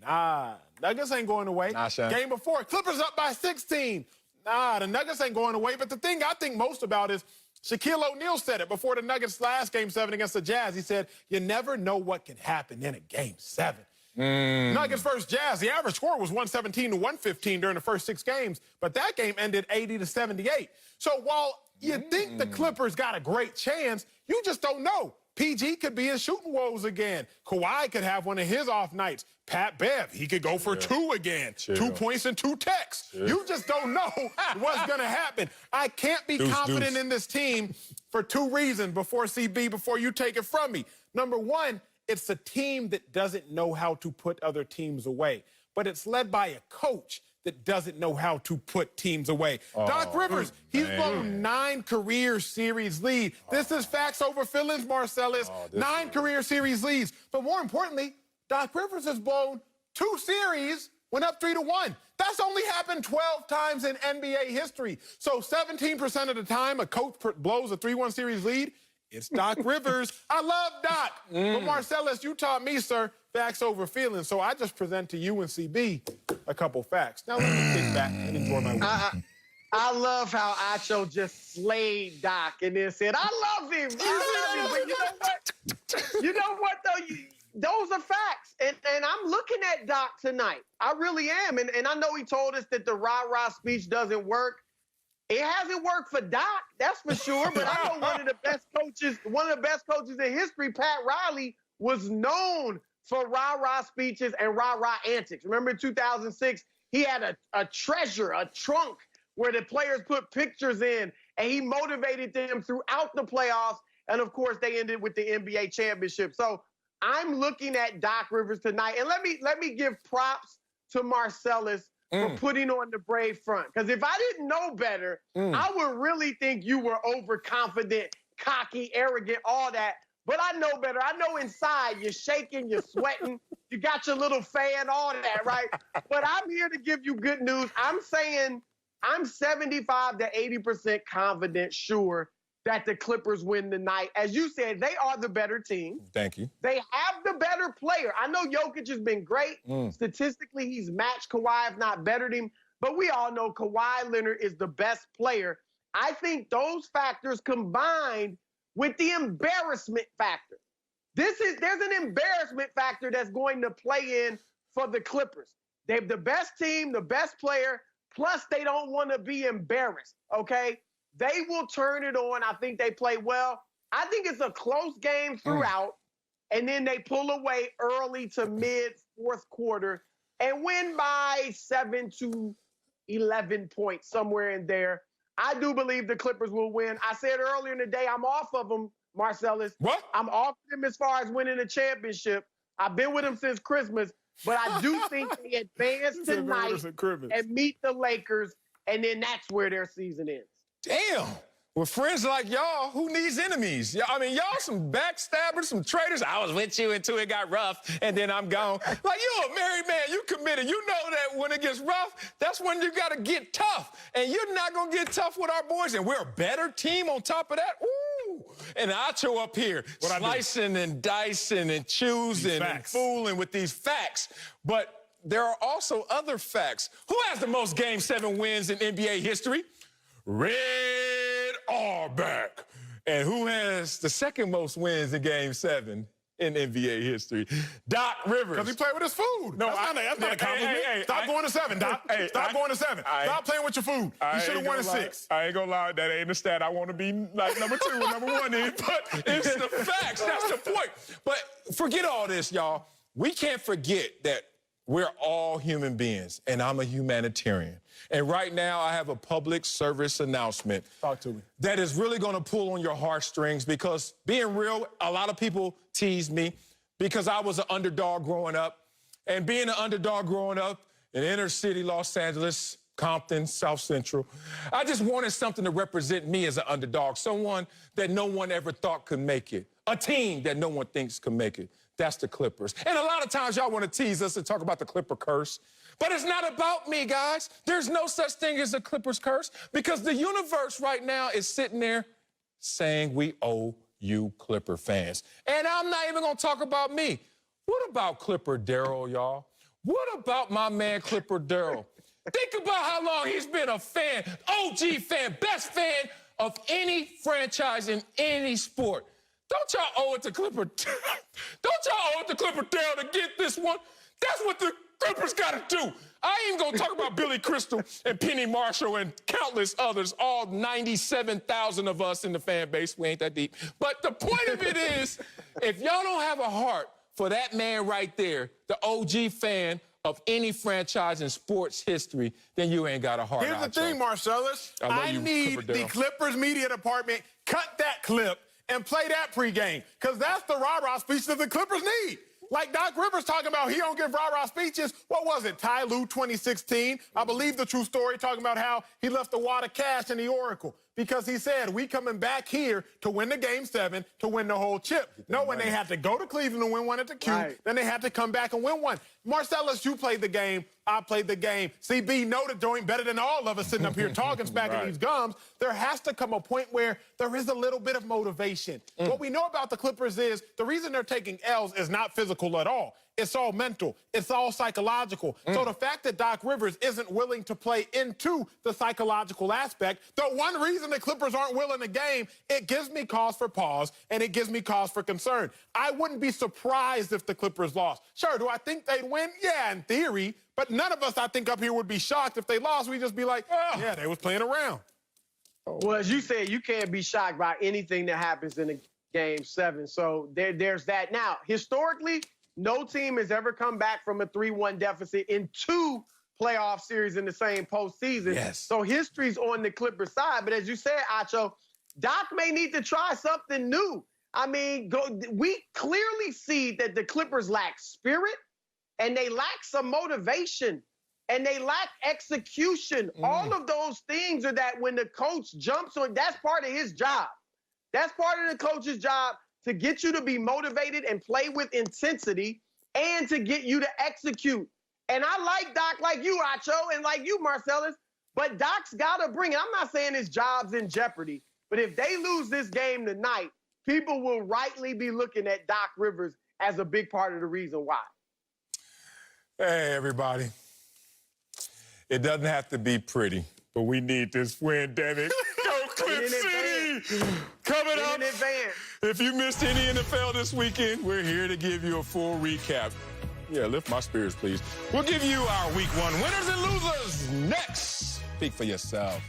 Nuggets ain't going away. Game before, Clippers up by 16. The Nuggets ain't going away. But the thing I think most about is Shaquille O'Neal said it before the Nuggets' last Game 7 against the Jazz. He said, you never know what can happen in a Game 7. Nuggets versus Jazz, the average score was 117 to 115 during the first 6 games, but that game ended 80 to 78. So while you think the Clippers got a great chance, you just don't know. PG could be in shooting woes again. Kawhi could have one of his off nights. Pat Bev, he could go for 2 again. 2 points and 2 techs. You just don't know what's going to happen. I can't be confident in this team for 2 reasons before you take it from me. Number one, it's a team that doesn't know how to put other teams away. But it's led by a coach that doesn't know how to put teams away. Doc Rivers, he's blown 9 career series leads. This is facts over feelings, Marcellus. 9 career series leads. But more importantly, Doc Rivers has blown 2 series, went up 3-1. That's only happened 12 times in NBA history. So 17% of the time a coach blows a 3-1 series lead, it's Doc Rivers. I love Doc. But Marcellus, you taught me, sir, facts over feelings. So I just present to you and CB a couple facts. Now let me kick back and enjoy my week. I love how Acho just slayed Doc and then said, I love him. I love him. But you know what? You know what, though? Those are facts. And I'm looking at Doc tonight. I really am. And I know he told us that the rah-rah speech doesn't work. It hasn't worked for Doc, that's for sure. But I know one of the best coaches in history, Pat Riley, was known for rah-rah speeches and rah-rah antics. Remember in 2006, he had a treasure, a trunk, where the players put pictures in, and he motivated them throughout the playoffs. And, of course, they ended with the NBA championship. So I'm looking at Doc Rivers tonight. And let me give props to Marcellus for putting on the brave front. Because if I didn't know better, I would really think you were overconfident, cocky, arrogant, all that. But I know better. I know inside you're shaking, you're sweating, you got your little fan, all that, right? But I'm here to give you good news. I'm saying I'm 75 to 80% confident, sure, that the Clippers win tonight. As you said, they are the better team. Thank you. They have the better player. I know Jokic has been great. Statistically, he's matched Kawhi, if not bettered him. But we all know Kawhi Leonard is the best player. I think those factors combined with the embarrassment factor. There's an embarrassment factor that's going to play in for the Clippers. They have the best team, the best player, plus they don't want to be embarrassed, okay? They will turn it on. I think they play well. I think it's a close game throughout, and then they pull away early to mid-fourth quarter and win by 7 to 11 points, somewhere in there. I do believe the Clippers will win. I said earlier in the day, I'm off of them, Marcellus. What? I'm off them as far as winning a championship. I've been with them since Christmas, but I do think they advance tonight and meet the Lakers, and then that's where their season ends. Damn. With friends like y'all, who needs enemies? I mean, y'all some backstabbers, some traitors. I was with you until it got rough, and then I'm gone. Like, you're a married man. You committed. You know that when it gets rough, that's when you got to get tough. And you're not going to get tough with our boys. And we're a better team on top of that. Ooh. And Acho up here slicing and dicing and choosing and fooling with these facts. But there are also other facts. Who has the most Game 7 wins in NBA history? Red Auerbach. And who has the second most wins in Game 7 in NBA history? Doc Rivers. Because he played with his food. No, that's not a compliment. Stop going to 7, Doc. Stop going to 7. Stop playing with your food. You should have won at 6. I ain't gonna lie, that ain't the stat I want to be like number 2 or number 1 in, but it's the facts. That's the point. But forget all this, y'all. We can't forget that we're all human beings, and I'm a humanitarian. And right now, I have a public service announcement. Talk to me. That is really going to pull on your heartstrings because, being real, a lot of people tease me because I was an underdog growing up. And being an underdog growing up in inner city Los Angeles, Compton, South Central, I just wanted something to represent me as an underdog, someone that no one ever thought could make it, a team that no one thinks could make it. That's the Clippers. And a lot of times y'all want to tease us and talk about the Clipper curse. But it's not about me, guys. There's no such thing as a Clippers curse because the universe right now is sitting there saying we owe you Clipper fans. And I'm not even going to talk about me. What about Clipper Darryl, y'all? What about my man Clipper Darryl? Think about how long he's been a fan, OG fan, best fan of any franchise in any sport. Don't y'all owe it to Clipper? Don't y'all owe it to Clipper Darryl to get this one? That's what the Clippers got to do. I ain't gonna talk about Billy Crystal and Penny Marshall and countless others, all 97,000 of us in the fan base. We ain't that deep. But the point of it is, if y'all don't have a heart for that man right there, the OG fan of any franchise in sports history, then you ain't got a heart. Here's the thing, Marcellus. I need the Clippers media department cut that clip and play that pregame, because that's the rah-rah speech that the Clippers need. Like Doc Rivers talking about he don't give rah-rah speeches. What was it, Ty Lue 2016? I believe the true story, talking about how he left a wad of cash in the Oracle. because he said, we coming back here to win the Game 7, to win the whole chip. Knowing they had to go to Cleveland and win one at the Q, then they had to come back and win one. Marcellus, you played the game. I played the game. CB know the joint better than all of us sitting up here talking, smacking these gums. There has to come a point where there is a little bit of motivation. What we know about the Clippers is the reason they're taking L's is not physical at all. It's all mental. It's all psychological. So the fact that Doc Rivers isn't willing to play into the psychological aspect, the one reason the Clippers aren't willing to game, it gives me cause for pause, and it gives me cause for concern. I wouldn't be surprised if the Clippers lost. Sure, do I think they'd win? Yeah, in theory. But none of us, I think, up here would be shocked if they lost. We'd just be like, oh, yeah, they was playing around. Well, as you said, you can't be shocked by anything that happens in a Game 7. So there's that. Now, historically, no team has ever come back from a 3-1 deficit in 2 playoff series in the same postseason. Yes. So history's on the Clippers side. But as you said, Acho, Doc may need to try something new. I mean, we clearly see that the Clippers lack spirit, and they lack some motivation, and they lack execution. All of those things are that when the coach jumps on, that's part of his job. That's part of the coach's job, to get you to be motivated and play with intensity, and to get you to execute. And I like Doc like you, Acho, and like you, Marcellus, but Doc's got to bring it. I'm not saying his job's in jeopardy, but if they lose this game tonight, people will rightly be looking at Doc Rivers as a big part of the reason why. Hey, everybody. It doesn't have to be pretty, but we need this win, damn it. Go Clip City! Coming up, if you missed any NFL this weekend, we're here to give you a full recap. Yeah, lift my spirits, please. We'll give you our Week 1 winners and losers next. Speak for yourself.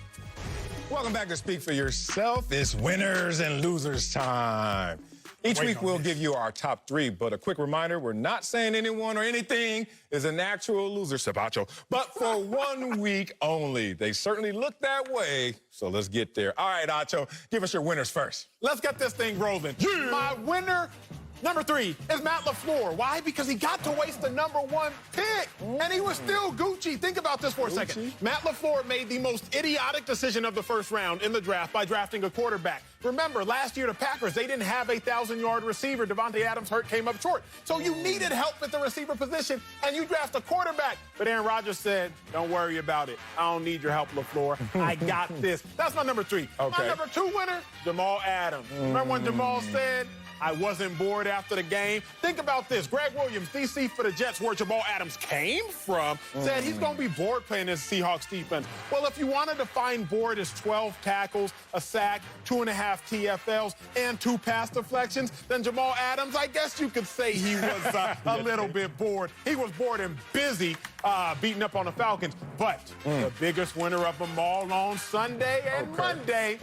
Welcome back to Speak for Yourself. It's winners and losers time. Each week, we'll give you our top 3, but a quick reminder, we're not saying anyone or anything is an actual loser, Sabacho, but for 1 week only. They certainly look that way, so let's get there. All right, Acho, give us your winners first. Let's get this thing rolling. Yeah. My winner, number 3, is Matt LaFleur. Why? Because he got to waste the number 1 pick, and he was still Gucci. Think about this for a second. Matt LaFleur made the most idiotic decision of the first round in the draft by drafting a quarterback. Remember, last year, the Packers, they didn't have a 1,000-yard receiver. Devontae Adams hurt, came up short. So you needed help at the receiver position, and you draft a quarterback. But Aaron Rodgers said, don't worry about it. I don't need your help, LaFleur. I got this. That's my number 3. Okay. My number 2 winner, Jamal Adams. Remember when Jamal said, I wasn't bored after the game? Think about this. Greg Williams, DC for the Jets, where Jamal Adams came from, said he's going to be bored playing this Seahawks defense. Well, if you want to define bored as 12 tackles, a sack, 2.5 TFLs, and 2 pass deflections, then Jamal Adams, I guess you could say he was a little bit bored. He was bored and busy beating up on the Falcons. But the biggest winner of them all on Sunday and Monday,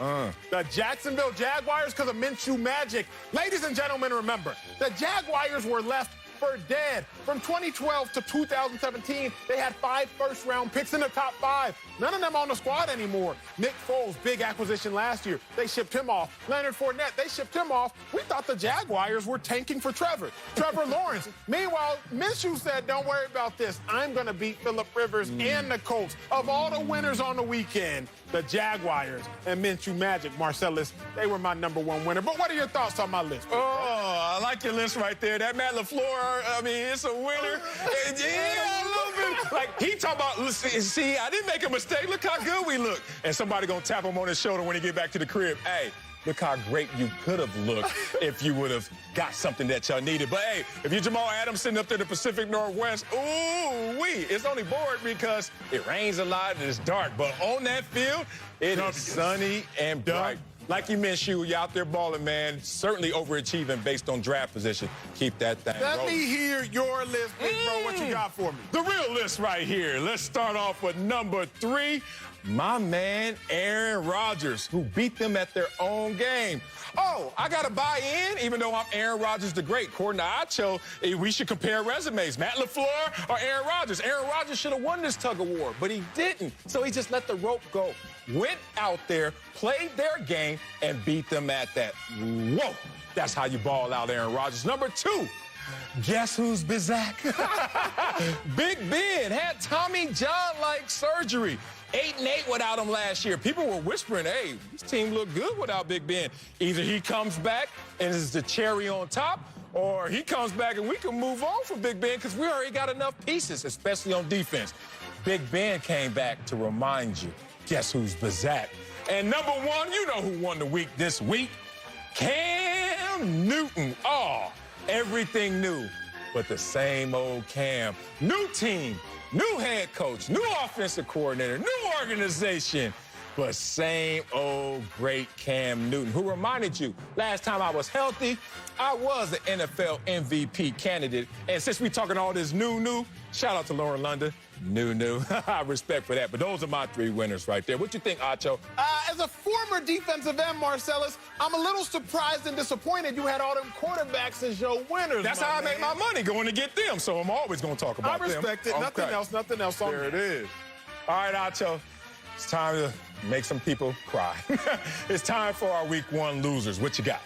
the Jacksonville Jaguars, because of Minshew magic. Ladies and gentlemen, remember, the Jaguars were left for dead. From 2012 to 2017, they had 5 first-round picks in the top 5. None of them on the squad anymore. Nick Foles, big acquisition last year. They shipped him off. Leonard Fournette, they shipped him off. We thought the Jaguars were tanking for Trevor Lawrence. Meanwhile, Minshew said, don't worry about this. I'm going to beat Phillip Rivers and the Colts. Of all the winners on the weekend, the Jaguars and Minshew Magic, Marcellus, they were my number 1 winner. But what are your thoughts on my list? Oh, I like your list right there. That Matt LaFleur, I mean, it's a winner. Yeah, a little bit. Like, he talking about, see, I didn't make a mistake. Look how good we look. And somebody going to tap him on his shoulder when he get back to the crib. Hey, look how great you could have looked if you would have got something that y'all needed. But, hey, if you're Jamal Adams sitting up there in the Pacific Northwest, it's only bored because it rains a lot and it's dark. But on that field, it is sunny and bright. Like you mentioned, you out there balling, man. Certainly overachieving based on draft position. Keep that thing rolling. Let me hear your list, big bro. What you got for me? The real list right here. Let's start off with number 3. My man, Aaron Rodgers, who beat them at their own game. Oh, I got to buy in, even though I'm Aaron Rodgers the Great. According to Acho, we should compare resumes. Matt LaFleur or Aaron Rodgers. Aaron Rodgers should have won this tug of war, but he didn't. So he just let the rope go. Went out there, played their game, and beat them at that. Whoa, that's how you ball out, Aaron Rodgers. Number 2. Guess who's Bizak? Big Ben had Tommy John-like surgery. 8-8 without him last year. People were whispering, hey, this team looked good without Big Ben. Either he comes back and is the cherry on top, or he comes back and we can move on from Big Ben because we already got enough pieces, especially on defense. Big Ben came back to remind you, guess who's back? And number one, you know who won the week this week? Cam Newton. Oh, everything new, but the same old Cam. New team, new head coach, new offensive coordinator, new organization, but same old great Cam Newton, who reminded you, last time I was healthy, I was the NFL MVP candidate. And since we're talking all this new, shout out to Lauren London. New. Respect for that. But those are my 3 winners right there. What you think, Acho? As a former defensive end, Marcellus, I'm a little surprised and disappointed you had all them quarterbacks as your winners. That's how I make my money, going to get them. So I'm always going to talk about them. I respect it. Okay. Nothing else. There it is. All right, Acho. It's time to make some people cry. It's time for our Week 1 losers. What you got?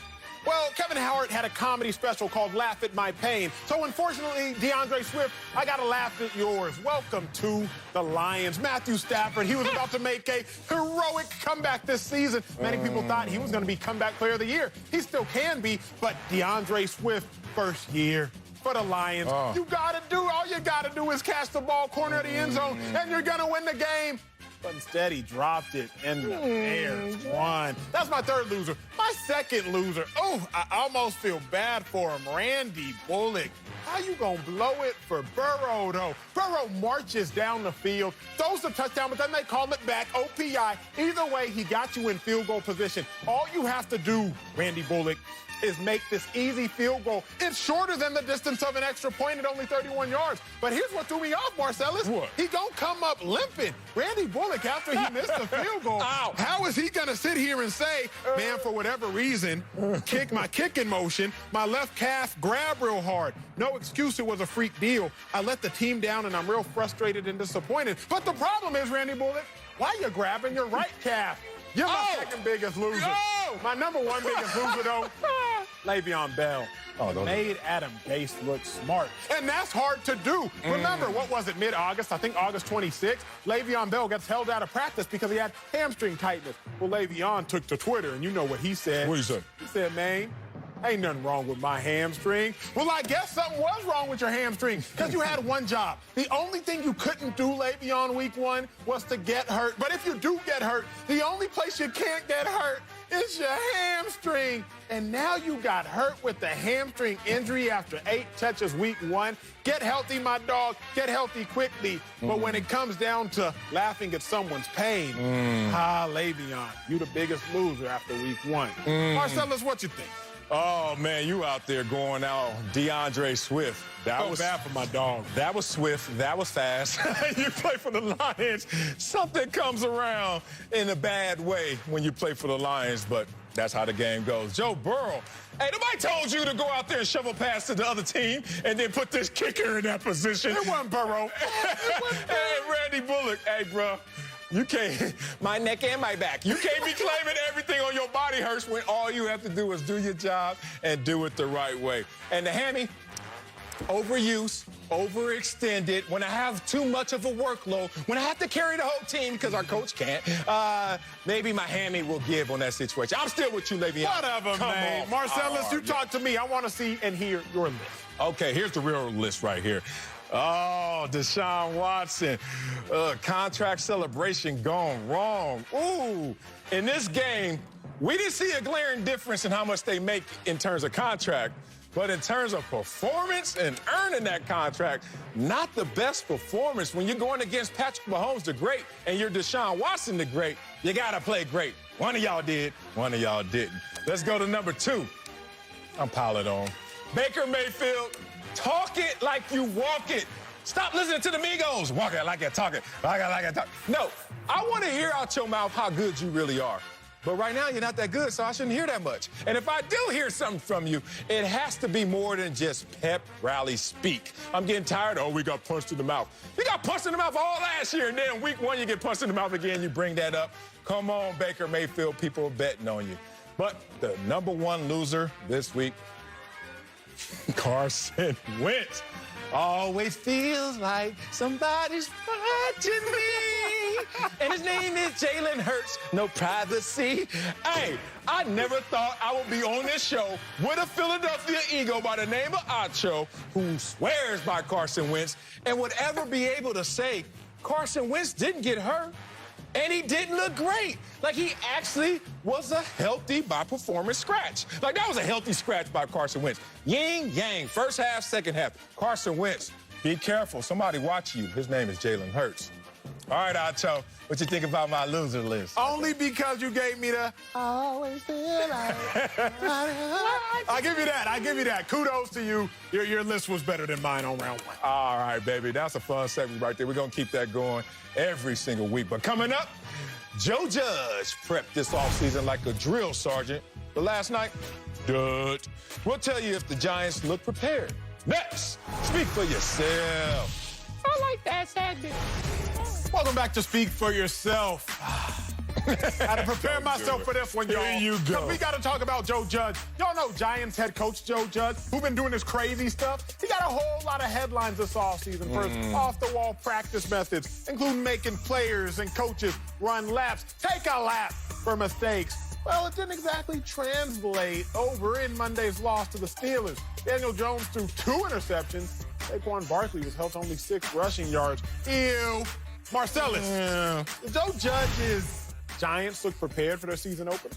Well, Kevin Howard had a comedy special called Laugh at My Pain. So unfortunately, DeAndre Swift, I got to laugh at yours. Welcome to the Lions. Matthew Stafford, he was about to make a heroic comeback this season. Many people thought he was going to be comeback player of the year. He still can be, but DeAndre Swift, first year for the Lions. All you got to do is catch the ball corner of the end zone, and you're going to win the game. But instead, he dropped it, and the Bears won. That's my 3rd loser. My 2nd loser, I almost feel bad for him, Randy Bullock. How you gonna blow it for Burrow, though? Burrow marches down the field, throws the touchdown, but then they call it back, OPI. Either way, he got you in field goal position. All you have to do, Randy Bullock, is make this easy field goal. It's shorter than the distance of an extra point at only 31 yards. But here's what threw me off, Marcellus. What? He gonna come up limping. Randy Bullock, after he missed the field goal, how is he gonna sit here and say, man, for whatever reason, my kicking motion, my left calf grabbed real hard. No excuse, it was a freak deal. I let the team down, and I'm real frustrated and disappointed. But the problem is, Randy Bullock, why you grabbing your right calf? You're my 2nd biggest loser. My number 1 biggest loser, though, Le'Veon Bell. Made Adam Gase look smart. And that's hard to do. Remember, what was it, mid-August? I think August 26th. Le'Veon Bell gets held out of practice because he had hamstring tightness. Well, Le'Veon took to Twitter, and you know what he said. What did he say? He said, man, ain't nothing wrong with my hamstring. Well, I guess something was wrong with your hamstring because you had one job. The only thing you couldn't do, Le'Veon, Week 1 was to get hurt. But if you do get hurt, the only place you can't get hurt is your hamstring. And now you got hurt with the hamstring injury after 8 touches Week 1. Get healthy, my dog. Get healthy quickly. But when it comes down to laughing at someone's pain, Le'Veon, you the biggest loser after Week 1. Marcellus, what you think? Oh, man, you out there going out DeAndre Swift. That was bad for my dog. That was swift. That was fast. You play for the Lions. Something comes around in a bad way when you play for the Lions, but that's how the game goes. Joe Burrow. Hey, nobody told you to go out there and shovel pass to the other team and then put this kicker in that position. It wasn't Burrow. Hey, Randy Bullock. Hey, bro. You can't, my neck and my back. You can't be claiming everything on your body hurts when all you have to do is do your job and do it the right way. And the hammy, overuse, overextended. When I have too much of a workload, when I have to carry the whole team because our coach can't, maybe my hammy will give on that situation. I'm still with you, Le'Veon. Whatever, man. Marcellus, you talk to me. I want to see and hear your list. Okay, here's the real list right here. Oh, Deshaun Watson. Contract celebration gone wrong. Ooh, in this game, we didn't see a glaring difference in how much they make in terms of contract, but in terms of performance and earning that contract, not the best performance. When you're going against Patrick Mahomes, the great, and you're Deshaun Watson, the great, you got to play great. One of y'all did, one of y'all didn't. Let's go to number 2. I'm piling on. Baker Mayfield. Talk it like you walk it. Stop listening to the Migos. Walk it like I talk it. Like I talk. No, I want to hear out your mouth how good you really are. But right now, you're not that good, so I shouldn't hear that much. And if I do hear something from you, it has to be more than just pep rally speak. I'm getting tired. Oh, we got punched in the mouth. You got punched in the mouth all last year, and then Week 1, you get punched in the mouth again. You bring that up. Come on, Baker Mayfield. People are betting on you. But the number 1 loser this week, Carson Wentz. Always feels like somebody's watching me. And his name is Jalen Hurts. No privacy. Hey, I never thought I would be on this show with a Philadelphia Eagle by the name of Acho, who swears by Carson Wentz, and would ever be able to say Carson Wentz didn't get hurt. And he didn't look great. Like, he actually was a healthy by performance scratch. Like, that was a healthy scratch by Carson Wentz. Yin, yang, first half, second half. Carson Wentz, be careful. Somebody watch you. His name is Jalen Hurts. All right, Acho, what you think about my loser list? Only because you gave me the always feel like. I give you that. I give you that. Kudos to you. Your list was better than mine on round one. All right, baby. That's a fun segment right there. We're going to keep that going every single week. But coming up, Joe Judge prepped this offseason like a drill sergeant. But last night, dud. We'll tell you if the Giants look prepared. Next, speak for yourself. I like that segment. Welcome back to Speak for Yourself. I had to prepare myself for this one, y'all. Here you go. We got to talk about Joe Judge. Y'all know Giants head coach Joe Judge, who's been doing this crazy stuff. He got a whole lot of headlines this offseason for his off-the-wall practice methods, including making players and coaches run laps, take a lap for mistakes. Well, it didn't exactly translate over in Monday's loss to the Steelers. Daniel Jones threw 2 interceptions. Saquon Barkley was held to only 6 rushing yards. Ew. Marcellus, Joe Judge's Giants look prepared for their season opener?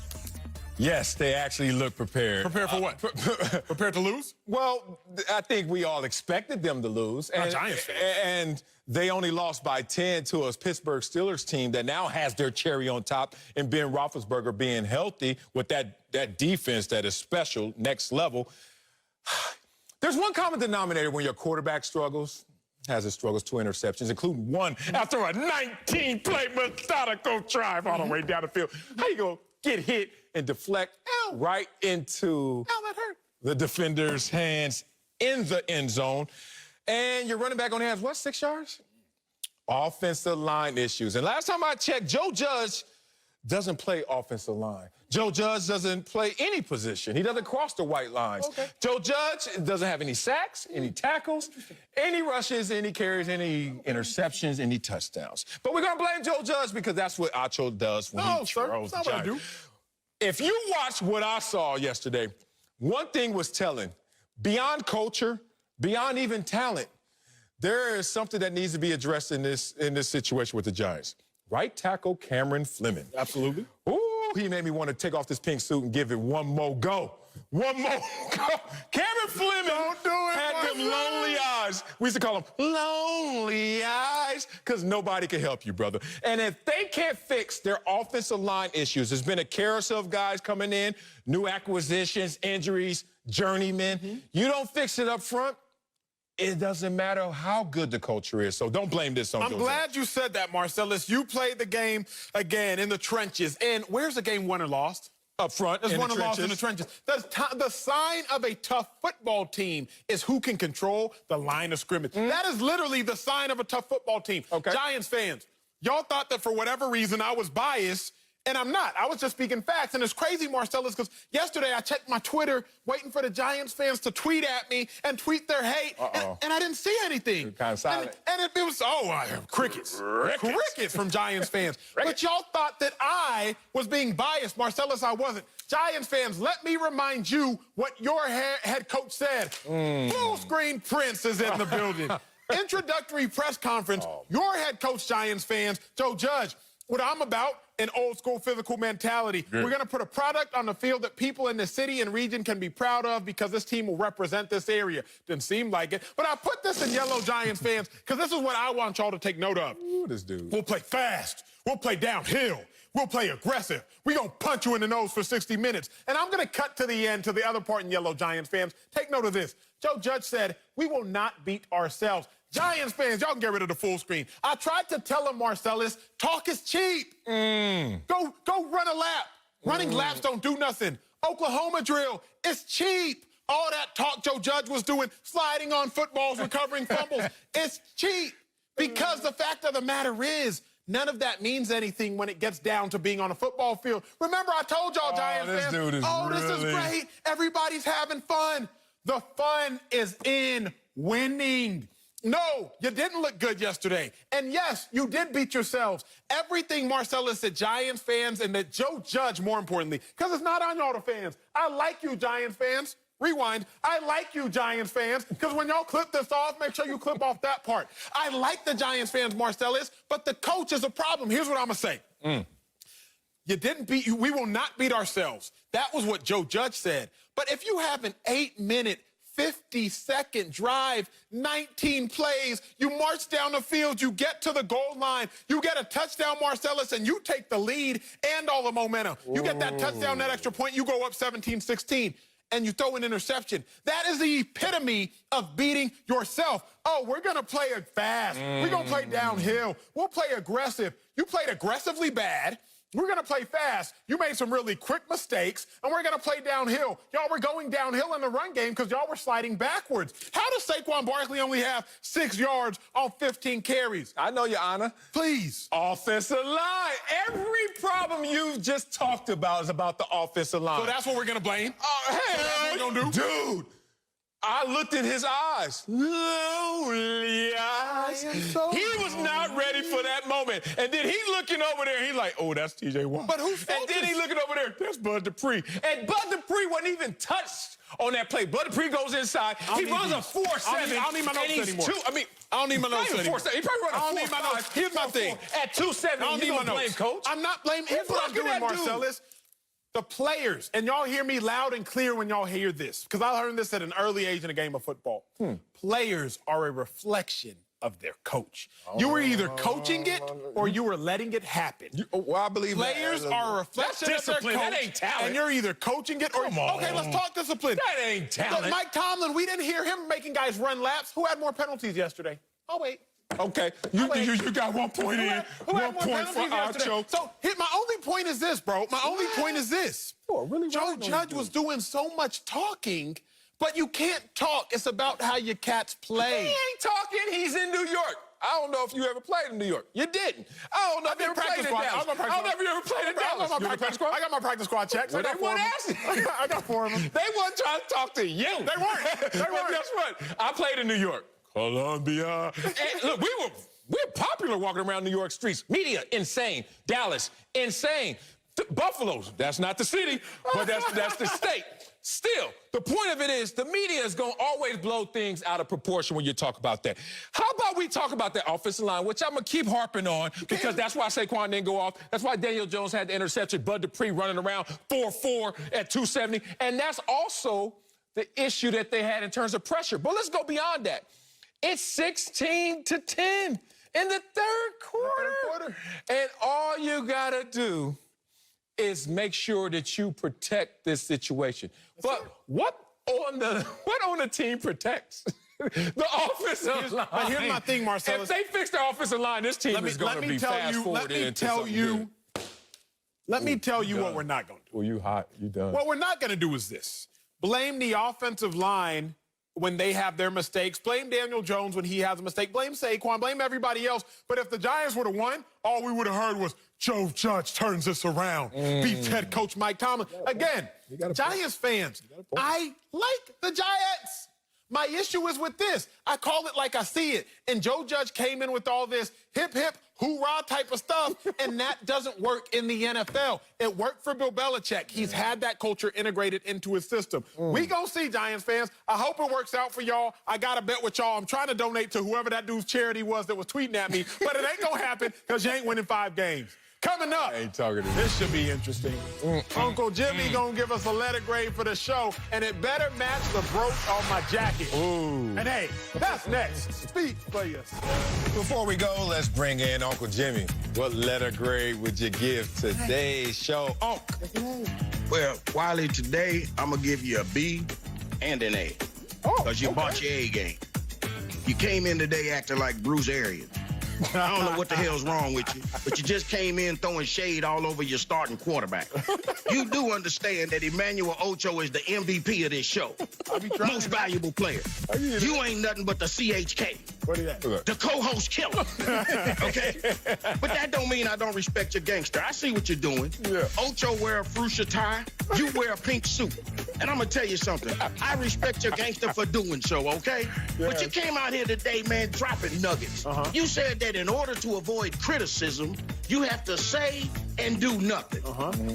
Yes, they actually look prepared. Prepared for what? Prepared to lose? Well, I think we all expected them to lose. Not Giants fans. And they only lost by 10 to a Pittsburgh Steelers team that now has their cherry on top in Ben Roethlisberger being healthy with that defense that is special, next level. There's one common denominator when your quarterback has his struggles, 2 interceptions, including 1 after a 19-play methodical drive all the way down the field. How you gonna get hit and deflect right into the defender's hands in the end zone? And your running back only has, 6 yards? Offensive line issues. And last time I checked, Joe Judge doesn't play offensive line. Joe Judge doesn't play any position. He doesn't cross the white lines. Okay. Joe Judge doesn't have any sacks, any tackles, any rushes, any carries, any interceptions, any touchdowns. But we're going to blame Joe Judge because that's what Acho does when he throws the Giants. If you watch what I saw yesterday, one thing was telling. Beyond culture, beyond even talent, there is something that needs to be addressed in this situation with the Giants. Right tackle Cameron Fleming. Absolutely. Ooh, he made me want to take off this pink suit and give it one more go. One more go. Cameron Fleming had them lonely eyes. We used to call them lonely eyes because nobody can help you, brother. And if they can't fix their offensive line issues, there's been a carousel of guys coming in, new acquisitions, injuries, journeymen. You don't fix it up front, it doesn't matter how good the culture is. So don't blame this on Joe. I'm glad you said that, Marcellus. You played the game again in the trenches. And where's the game won or lost? Up front. There's won or lost in the trenches. The sign of a tough football team is who can control the line of scrimmage. That is literally the sign of a tough football team. Okay. Giants fans, y'all thought that for whatever reason I was biased. And I'm not. I was just speaking facts. And it's crazy, Marcellus, because yesterday I checked my Twitter waiting for the Giants fans to tweet at me and tweet their hate. And I didn't see anything. Kind of silent. And it was, crickets. Crickets from Giants fans. But y'all thought that I was being biased. Marcellus, I wasn't. Giants fans, let me remind you what your head coach said. Full screen Prince is in the building. Introductory press conference. Your head coach, Giants fans, Joe Judge. What I'm about, an old school physical mentality. We're going to put a product on the field that people in the city and region can be proud of because this team will represent this area. Didn't seem like it. But I put this in yellow Giants fans because this is what I want y'all to take note of. Ooh, this dude. We'll play fast. We'll play downhill. We'll play aggressive. We're going to punch you in the nose for 60 minutes. And I'm going to cut to the end, to the other part in yellow Giants fans. Take note of this. Joe Judge said, we will not beat ourselves. Giants fans, y'all can get rid of the full screen. I tried to tell him, Marcellus, talk is cheap. Go run a lap. Running laps don't do nothing. Oklahoma drill, it's cheap. All that talk Joe Judge was doing, sliding on footballs, recovering fumbles, it's cheap. Because the fact of the matter is, none of that means anything when it gets down to being on a football field. Remember, I told y'all, Giants fans, this is this is great. Everybody's having fun. The fun is in winning. No, you didn't look good yesterday. And yes, you did beat yourselves. Everything Marcellus said, Giants fans, and that Joe Judge, more importantly, because it's not on y'all, the fans. I like you, Giants fans. Rewind. I like you, Giants fans, because when y'all clip this off, make sure you clip off that part. I like the Giants fans, Marcellus, but the coach is a problem. Here's what I'm going to say. You didn't beat you. We will not beat ourselves. That was what Joe Judge said. But if you have an 8-minute, 50-second drive, 19 plays, you march down the field, you get to the goal line, you get a touchdown, Marcellus, and you take the lead and all the momentum. You get that touchdown, that extra point, you go up 17-16. And you throw an interception. That is the epitome of beating yourself. Oh, we're going to play it fast. We're going to play downhill. We'll play aggressive. You played aggressively bad. We're going to play fast. You made some really quick mistakes, and we're going to play downhill. Y'all were going downhill in the run game because y'all were sliding backwards. How does Saquon Barkley only have 6 yards on 15 carries? I know, Your Honor. Please. Offensive line. Every problem you've just talked about is about the offensive line. So that's what we're going to blame? Hey, so that's what we're going to do? Dude. I looked in his eyes. Lonely eyes. He was not ready for that moment. And then he looking over there, he like, oh, that's T.J. Watt. But who's And then he looking over there, that's Bud Dupree. And Bud Dupree wasn't even touched on that play. Bud Dupree goes inside. He runs a 4.7. I don't need my notes anymore. I don't need my notes anymore. He probably runs a 4.5. I don't need my notes. Here's my thing. At 270, I don't need my notes. blame coach. I'm not blaming. Here's what I'm doing, Marcellus. The players, and y'all hear me loud and clear when y'all hear this, because I learned this at an early age in a game of football. Players are a reflection of their coach. You were either coaching it or you were letting it happen. Well, I believe players are a reflection of their coach. That ain't talent. And you're either coaching it or... Okay, let's talk discipline. That ain't talent. But Mike Tomlin, we didn't hear him making guys run laps. Who had more penalties yesterday? Oh, wait. Okay, you got 1 point in. 1 point for Acho. So my only point is this, bro. My only point is this. Joe Judge was doing so much talking, but you can't talk. It's about how your cats play. He ain't talking. He's in New York. I don't know if you ever played in New York. You didn't. I don't know if you ever played in Dallas. I don't know if you ever played in Dallas. I got my practice squad checks. Well, they weren't asking. I got 4 of them. They weren't trying to talk to you. They weren't. Well, guess what? I played in New York. Columbia. And look, we're popular walking around New York streets. Media, insane. Dallas, insane. Buffalo's, that's not the city, but that's the state. Still, the point of it is the media is going to always blow things out of proportion when you talk about that. How about we talk about that offensive line, which I'm going to keep harping on because that's why Saquon didn't go off. That's why Daniel Jones had the interception. Bud Dupree running around 4.4 at 270. And that's also the issue that they had in terms of pressure. But let's go beyond that. It's 16-10 in the third quarter. And all you got to do is make sure that you protect this situation. But what on the team protects? The offensive line. But here's my thing, Marcellus. If they fix their offensive line, this team is going to be fast-forwarded into something good. Let me tell you what we're not going to do. Well, you hot. You done. What we're not going to do is this. Blame the offensive line when they have their mistakes. Blame Daniel Jones when he has a mistake. Blame Saquon. Blame everybody else. But if the Giants would have won, all we would have heard was Joe Judge turns this around. Beats head coach Mike Tomlin. Again, Giants fans, I like the Giants. My issue is with this. I call it like I see it. And Joe Judge came in with all this hip, hip, hoorah type of stuff, and that doesn't work in the NFL. It worked for Bill Belichick. He's had that culture integrated into his system. We gonna see, Giants fans. I hope it works out for y'all. I got to bet with y'all. I'm trying to donate to whoever that dude's charity was that was tweeting at me, but it ain't gonna happen because you ain't winning 5 games. Coming up, this should be interesting. Uncle Jimmy gonna give us a letter grade for the show, and it better match the brooch on my jacket. And hey, that's next. Speak for yourself. Before we go, let's bring in Uncle Jimmy. What letter grade would you give today's show, Uncle? Well, Wiley, today I'm gonna give you a B and an A. Because you bought your A game. You came in today acting like Bruce Arians. I don't know what the hell's wrong with you, but you just came in throwing shade all over your starting quarterback. You do understand that Emmanuel Acho is the MVP of this show. Most valuable player. You ain't nothing but the CHK. What is that? The co-host killer. Okay? But that don't mean I don't respect your gangster. I see what you're doing. Yeah. Ocho wear a fuchsia tie. You wear a pink suit. And I'm going to tell you something. I respect your gangster for doing so, okay? Yeah. But you came out here today, man, dropping nuggets. You said that in order to avoid criticism, you have to say and do nothing.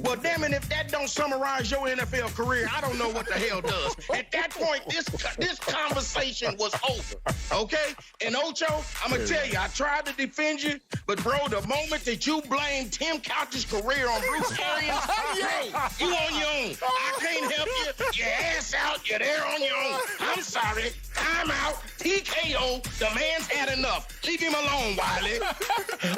Well, damn it, if that don't summarize your NFL career, I don't know what the hell does. At that point, this conversation was over, okay? And Ocho, I'm going to tell you, I tried to defend you, but, bro, the moment that you blame Tim Couch's career on Bruce Arians, bro, you on your own. I can't help you. Your ass out. You're there on your own. I'm sorry. Time out. TKO. The man's had enough. Leave him alone, Wiley.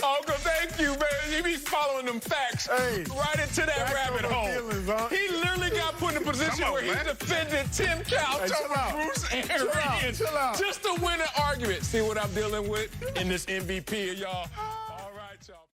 Uncle, thank you, man. He be following them facts right into that rabbit hole. He literally got put in a position where he defended Tim Couch over Bruce Arians just to win an argument. See what I'm dealing with in this MVP, y'all?